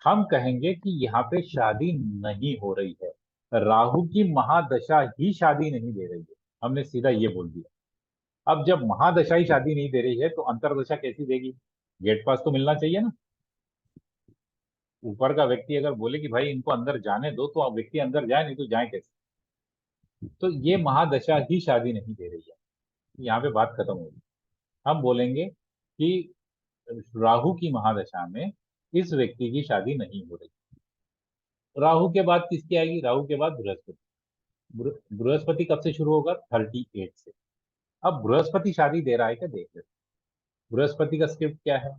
हम कहेंगे कि यहाँ पे शादी नहीं हो रही है, राहु की महादशा ही शादी नहीं दे रही है। हमने सीधा ये बोल दिया। अब जब महादशा ही शादी नहीं दे रही है तो अंतरदशा कैसी देगी? गेट पास तो मिलना चाहिए ना। ऊपर का व्यक्ति अगर बोले कि भाई इनको अंदर जाने दो, तो अब व्यक्ति अंदर जाए, नहीं तो जाए कैसे? तो ये महादशा ही शादी नहीं दे रही है, यहाँ पे बात खत्म होगी। हम बोलेंगे कि राहु की महादशा में इस व्यक्ति की शादी नहीं हो रही। राहु के बाद किसकी आएगी? राहु के बाद बृहस्पति। बृहस्पति कब से शुरू होगा? 38 से। अब बृहस्पति शादी दे रहा है क्या, देख लेते हैं। बृहस्पति का स्क्रिप्ट क्या है?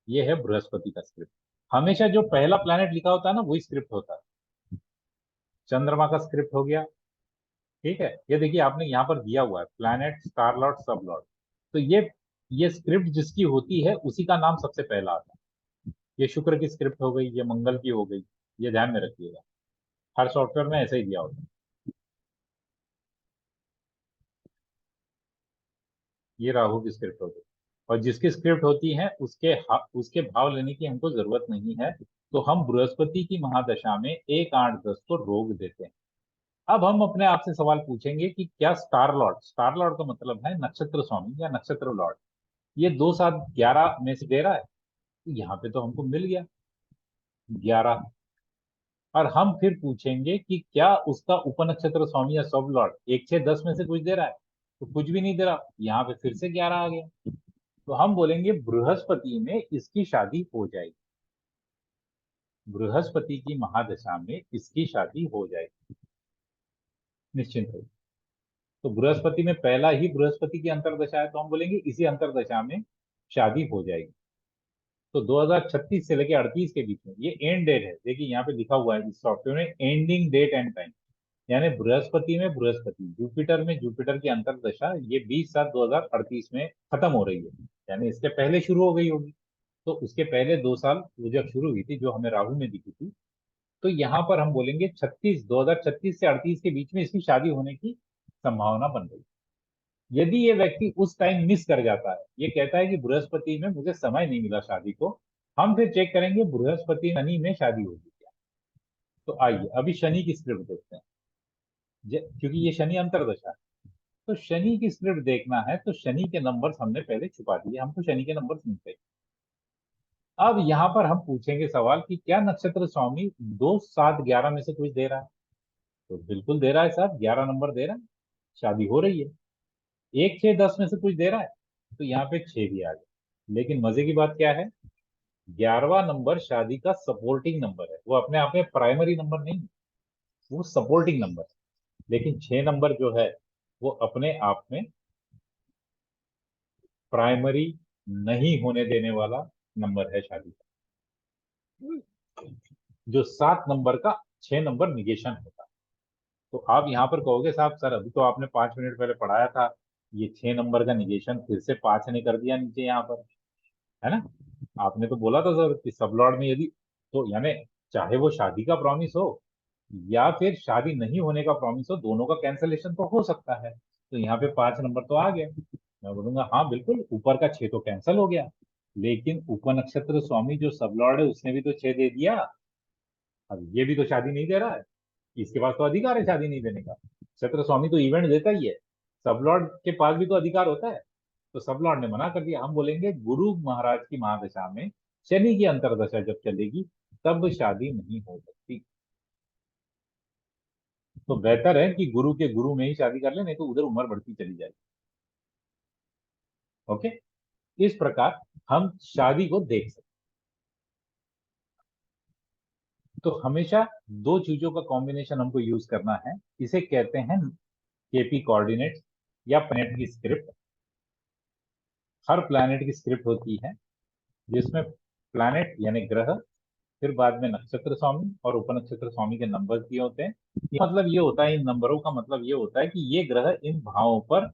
ये है बृहस्पति का स्क्रिप्ट। हमेशा जो पहला प्लैनेट लिखा होता है ना, वही स्क्रिप्ट होता है। चंद्रमा का स्क्रिप्ट हो गया। ठीक है, ये देखिए आपने यहाँ पर दिया हुआ है प्लैनेट, स्टार लॉर्ड, सब लॉर्ड। तो ये स्क्रिप्ट जिसकी होती है उसी का नाम सबसे पहला आता है। ये शुक्र की स्क्रिप्ट हो गई, ये मंगल की हो गई, ये ध्यान में रखिएगा। हर सॉफ्टवेयर में ऐसा ही दिया होता है। ये राहु की स्क्रिप्ट होती है। और जिसकी स्क्रिप्ट होती है उसके भाव लेने की हमको जरूरत नहीं है। तो हम बृहस्पति की महादशा में 1 8 10 को रोक देते हैं। अब हम अपने आप से सवाल पूछेंगे कि क्या स्टार लॉर्ड का मतलब है नक्षत्र स्वामी या नक्षत्र लॉर्ड, ये 2 7 11 में से दे रहा है? तो यहाँ पे तो हमको मिल गया 11। और हम फिर पूछेंगे कि क्या उसका उपनक्षत्र स्वामी या सब लॉर्ड 1 6 10 में से कुछ दे रहा है? तो कुछ भी नहीं दे रहा, यहाँ पे फिर से 11 आ गया। तो हम बोलेंगे बृहस्पति में इसकी शादी हो जाएगी, बृहस्पति की महादशा में इसकी शादी हो जाएगी निश्चिंत हो। तो बृहस्पति में पहला ही बृहस्पति की अंतरदशा है, तो हम बोलेंगे इसी अंतरदशा में शादी हो जाएगी। तो 2036 से लेके 38 के बीच में ये एंड डेट है। देखिए यहाँ पे लिखा हुआ है इस सॉफ्टवेयर में एंडिंग डेट एंड टाइम, यानी बृहस्पति में बृहस्पति, जुपिटर में जुपिटर की अंतरदशा ये 20 7 2038 में खत्म हो रही है, यानी इसके पहले शुरू हो गई होगी। तो उसके पहले 2 साल वो जब शुरू हुई थी, जो हमें राहु में दिखी थी, तो यहाँ पर हम बोलेंगे 2036 से 38 के बीच में इसकी शादी होने की संभावना बन रही है। यदि ये व्यक्ति उस टाइम मिस कर जाता है, ये कहता है कि बृहस्पति में मुझे समय नहीं मिला शादी को, हम फिर चेक करेंगे बृहस्पति शनि में शादी होगी क्या। तो आइए अभी शनि की स्क्रिप्ट देखते हैं। क्योंकि ये शनि अंतरदशा है, तो शनि की स्क्रिप्ट देखना है, तो शनि के नंबर्स हमने पहले छुपा दिए, हमको शनि के नंबर्स नहीं चाहिए। अब यहाँ पर हम पूछेंगे सवाल कि क्या नक्षत्र स्वामी 2 7 11 में से कुछ दे रहा है? तो बिल्कुल दे रहा है साहब, 11 नंबर दे रहा है, शादी हो रही है। 1 6 10 में से कुछ दे रहा है? तो यहाँ पे 6 भी आ गया। लेकिन मजे की बात क्या है, 11वां नंबर शादी का सपोर्टिंग नंबर है, वो अपने आप में प्राइमरी नंबर नहीं है, वो सपोर्टिंग नंबर है। लेकिन 6 नंबर जो है वो अपने आप में प्राइमरी नहीं होने देने वाला नंबर है शादी का। जो 7 नंबर का 6 नंबर निगेशन होता है। तो आप यहाँ पर कहोगे साहब सर अभी तो आपने 5 मिनट पहले पढ़ाया था, ये 6 नंबर का निगेशन फिर से 5 ने कर दिया नीचे यहाँ पर, है ना? आपने तो बोला था सर कि सब लॉर्ड में यदि, तो यानी चाहे वो शादी का प्रॉमिस हो या फिर शादी नहीं होने का प्रॉमिस हो, दोनों का कैंसलेशन तो हो सकता है। तो यहाँ पे 5 नंबर तो आ गया। मैं बोलूंगा हाँ बिल्कुल, ऊपर का 6 तो कैंसिल हो गया, लेकिन उपनक्षत्र स्वामी जो सब लॉर्ड है उसने भी तो 6 दे दिया। अब ये भी तो शादी नहीं दे रहा है, इसके पास तो अधिकार है शादी नहीं देने का। छत्र स्वामी तो इवेंट देता ही है, सब लॉर्ड के पास भी तो अधिकार होता है। तो सब लॉर्ड ने मना कर दिया, हम बोलेंगे गुरु महाराज की महादशा में शनि की अंतरदशा जब चलेगी तब शादी नहीं हो सकती। तो बेहतर है कि गुरु के गुरु में ही शादी कर ले, नहीं तो उधर उम्र बढ़ती चली जाएगी। ओके, इस प्रकार हम शादी को देख सकते। तो हमेशा दो चीजों का कॉम्बिनेशन हमको यूज करना है, इसे कहते हैं केपी कोऑर्डिनेट या प्लैनेट की स्क्रिप्ट। हर प्लैनेट की स्क्रिप्ट होती है जिसमें प्लैनेट यानी ग्रह, फिर बाद में नक्षत्र स्वामी और उपनक्षत्र स्वामी के नंबर दिए होते हैं। ये मतलब ये होता है, इन नंबरों का मतलब ये होता है कि ये ग्रह इन भावों पर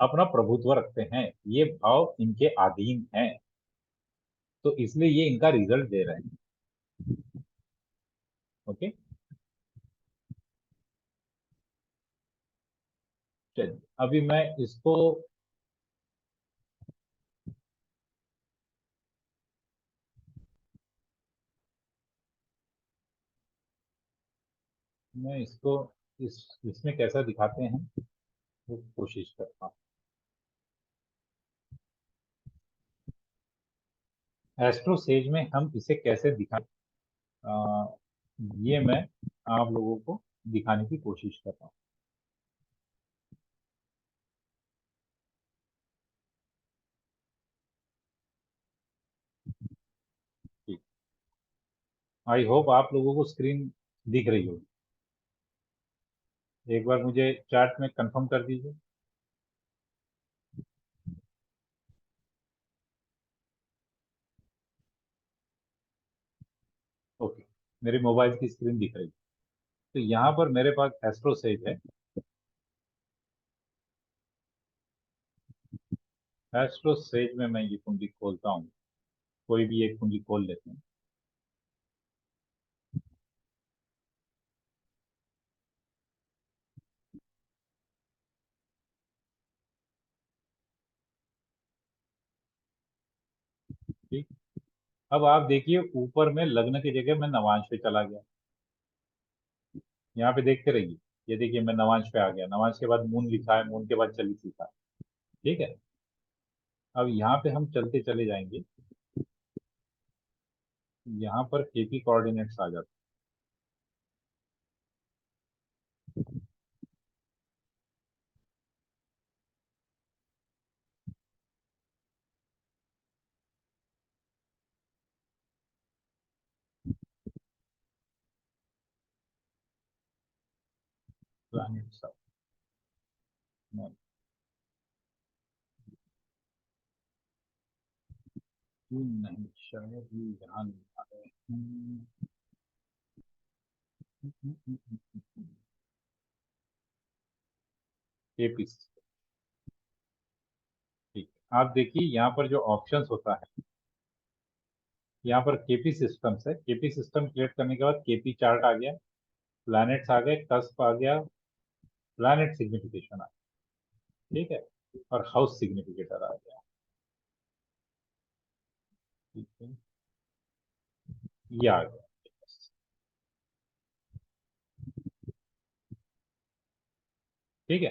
अपना प्रभुत्व रखते हैं, ये भाव इनके अधीन हैं, तो इसलिए ये इनका रिजल्ट दे रहे हैं। ओके, चलिए अभी मैं इसको इसमें कैसा दिखाते हैं वो कोशिश करता हूँ। एस्ट्रो सेज में हम इसे कैसे दिखाएं, अ, ये मैं आप लोगों को दिखाने की कोशिश कर रहा हूँ। ठीक, आई होप आप लोगों को स्क्रीन दिख रही होगी। एक बार मुझे चैट में कंफर्म कर दीजिए। ओके, मेरे मोबाइल की स्क्रीन दिख रही है। तो यहाँ पर मेरे पास एस्ट्रो सेज है। एस्ट्रो सेज में मैं ये कुंजी खोलता हूँ, कोई भी एक कुंजी खोल लेते हैं। ठीक, अब आप देखिए ऊपर में लग्न की जगह मैं नवांश पे चला गया। यहाँ पे देखते रहिए, ये देखिए मैं नवांश पे आ गया, नवांश के बाद मून लिखा है, मून के बाद चलित लिखा है। ठीक है, अब यहाँ पे हम चलते चले जाएंगे, यहाँ पर केपी कोऑर्डिनेट्स आ जाते प्लैनेट्स नहीं, नहीं शायद ये यहाँ नहीं आ रहे। केपी, ठीक है। आप देखिए यहाँ पर जो ऑप्शंस होता है, यहाँ पर केपी सिस्टम्स है, केपी सिस्टम क्रिएट करने के बाद केपी चार्ट आ गया, प्लैनेट्स आ गए, कस्प आ गया, प्लैनेट सिग्निफिकेशन आ गया। ठीक है, और हाउस सिग्निफिकेटर आ गया। ठीक है, ये आ गया। ठीक है,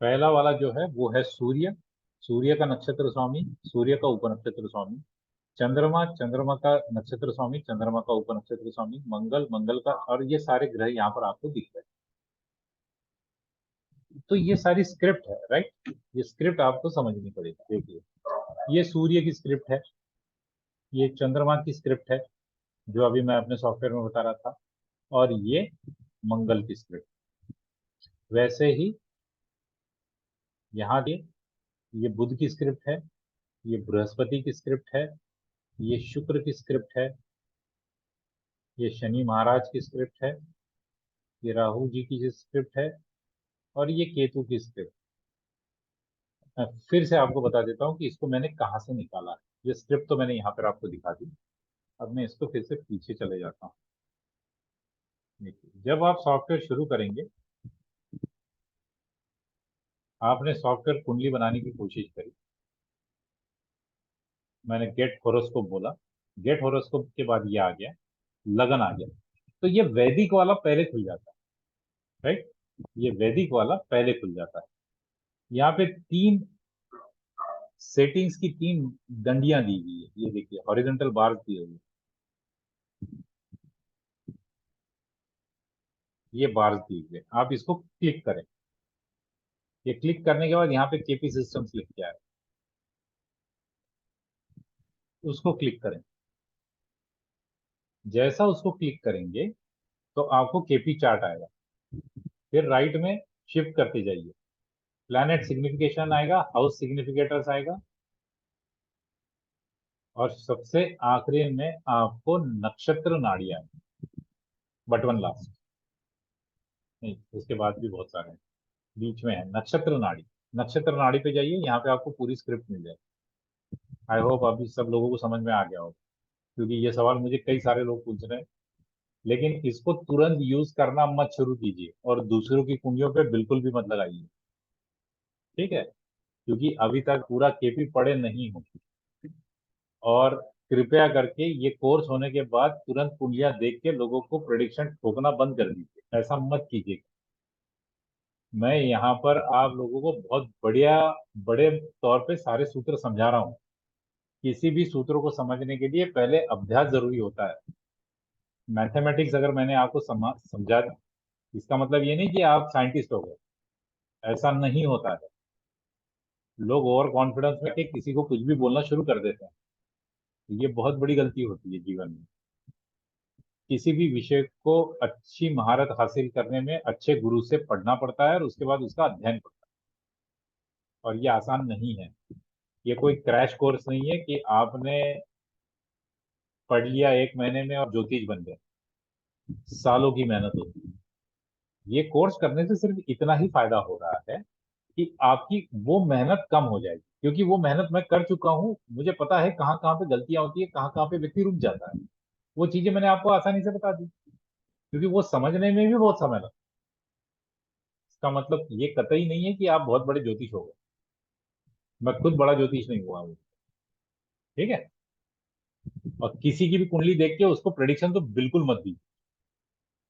पहला वाला जो है वो है सूर्य, सूर्य का नक्षत्र स्वामी, सूर्य का उपनक्षत्र स्वामी, चंद्रमा, चंद्रमा का नक्षत्र स्वामी, चंद्रमा का उपनक्षत्र स्वामी, मंगल, मंगल का, और ये सारे ग्रह यहाँ पर आपको दिख रहे हैं। तो ये सारी स्क्रिप्ट है, राइट, ये स्क्रिप्ट आपको समझनी पड़ेगी। देखिए, ये सूर्य की स्क्रिप्ट है, ये चंद्रमा की स्क्रिप्ट है जो अभी मैं अपने सॉफ्टवेयर में बता रहा था, और ये मंगल की स्क्रिप्ट। वैसे ही यहाँ ये बुध की स्क्रिप्ट है, ये बृहस्पति की स्क्रिप्ट है, ये शुक्र की स्क्रिप्ट है, ये शनि महाराज की स्क्रिप्ट है, ये राहु जी की स्क्रिप्ट है, और ये केतु की स्क्रिप्ट। मैं फिर से आपको बता देता हूँ कि इसको मैंने कहाँ से निकाला है। ये स्क्रिप्ट तो मैंने यहाँ पर आपको दिखा दी, अब मैं इसको फिर से पीछे चले जाता हूँ। देखिए, जब आप सॉफ्टवेयर शुरू करेंगे, आपने सॉफ्टवेयर कुंडली बनाने की कोशिश करी, मैंने गेट होरोस्कोप बोला, गेट हॉरोस्कोप के बाद ये आ गया, लगन आ गया। तो ये वैदिक वाला पहले खुल जाता है, राइट। ये वैदिक वाला पहले खुल जाता है। यहाँ पे तीन सेटिंग्स की तीन डंडियां दी हुई है, ये देखिए हॉरिजॉन्टल बार दी हुई है, ये बार्स दी हुई है। आप इसको क्लिक करें। ये क्लिक करने के बाद यहाँ पे केपी सिस्टम्स लिख के आए, उसको क्लिक करें। जैसा उसको क्लिक करेंगे तो आपको केपी चार्ट आएगा। फिर राइट में शिफ्ट करते जाइए, प्लैनेट सिग्निफिकेशन आएगा, हाउस सिग्निफिकेटर्स आएगा, और सबसे आखिरी में आपको नक्षत्र नाड़ी आएगी, बट वन लास्ट, नहीं उसके बाद भी बहुत सारे हैं। बीच में है नक्षत्र नाड़ी। नक्षत्र नाड़ी पे जाइए, यहाँ पे आपको पूरी स्क्रिप्ट मिल जाएगी। आई होप अभी सब लोगों को समझ में आ गया होगा, क्योंकि ये सवाल मुझे कई सारे लोग पूछ रहे हैं। लेकिन इसको तुरंत यूज करना मत शुरू कीजिए, और दूसरों की कुंजियों पे बिल्कुल भी मत लगाइए, ठीक है, क्योंकि अभी तक पूरा केपी पढ़े नहीं हो। और कृपया करके ये कोर्स होने के बाद तुरंत कुंडलियां देख के लोगों को प्रेडिक्शन ठोकना बंद कर दीजिए, ऐसा मत कीजिए। मैं यहाँ पर आप लोगों को बहुत बढ़िया बड़े तौर पे सारे सूत्र समझा रहा हूँ। किसी भी सूत्र को समझने के लिए पहले अभ्यास जरूरी होता है। मैथमेटिक्स अगर मैंने आपको समझा दी, इसका मतलब ये नहीं कि आप साइंटिस्ट हो गए, ऐसा नहीं होता है। लोग ओवर कॉन्फिडेंस में कि किसी को कुछ भी बोलना शुरू कर देते हैं, ये बहुत बड़ी गलती होती है जीवन में। किसी भी विषय को अच्छी महारत हासिल करने में अच्छे गुरु से पढ़ना पड़ता है, और उसके बाद उसका अध्ययन पड़ता है, और ये आसान नहीं है। ये कोई क्रैश कोर्स नहीं है कि आपने पढ़ लिया एक महीने में और ज्योतिष बन गए। सालों की मेहनत होती है। ये कोर्स करने से सिर्फ इतना ही फायदा हो रहा है कि आपकी वो मेहनत कम हो जाएगी, क्योंकि वो मेहनत मैं कर चुका हूँ। मुझे पता है कहाँ कहाँ पे गलतियां होती है, कहाँ कहाँ पे व्यक्ति रुक जाता है। वो चीजें मैंने आपको आसानी से बता दी, क्योंकि वो समझने में भी बहुत समय लगता है। इसका मतलब ये कतई नहीं है कि आप बहुत बड़े ज्योतिष हो गए। मैं खुद बड़ा ज्योतिष नहीं हुआ हूँ, ठीक है। और किसी की भी कुंडली देख के उसको प्रेडिक्शन तो बिल्कुल मत दी,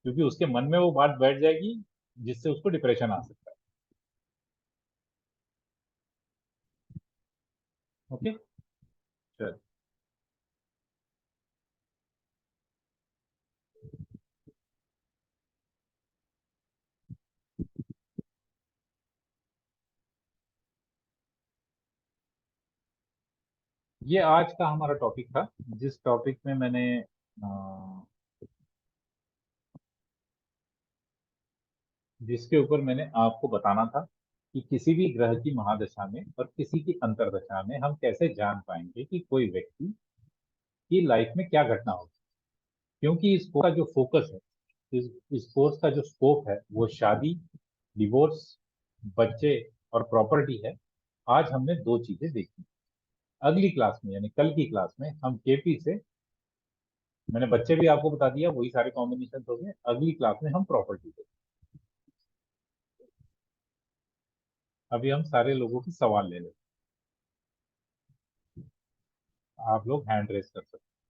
क्योंकि उसके मन में वो बात बैठ जाएगी जिससे उसको डिप्रेशन आ सकता है। ओके, चल। ये आज का हमारा टॉपिक था, जिस टॉपिक में मैंने जिसके ऊपर मैंने आपको बताना था कि किसी भी ग्रह की महादशा में और किसी की अंतरदशा में हम कैसे जान पाएंगे कि कोई व्यक्ति की लाइफ में क्या घटना होगी। क्योंकि इस कोर्स का जो फोकस है, इस कोर्स का जो स्कोप है, वो शादी, डिवोर्स, बच्चे और प्रॉपर्टी है। आज हमने दो चीजें देखी। अगली क्लास में यानी कल की क्लास में हम केपी से, मैंने बच्चे भी आपको बता दिया, वही सारे कॉम्बिनेशन हो गए। अगली क्लास में हम प्रॉपर्टी देखें। अभी हम सारे लोगों के सवाल ले लेते हैं। आप लोग हैंड रेस कर सकते हैं।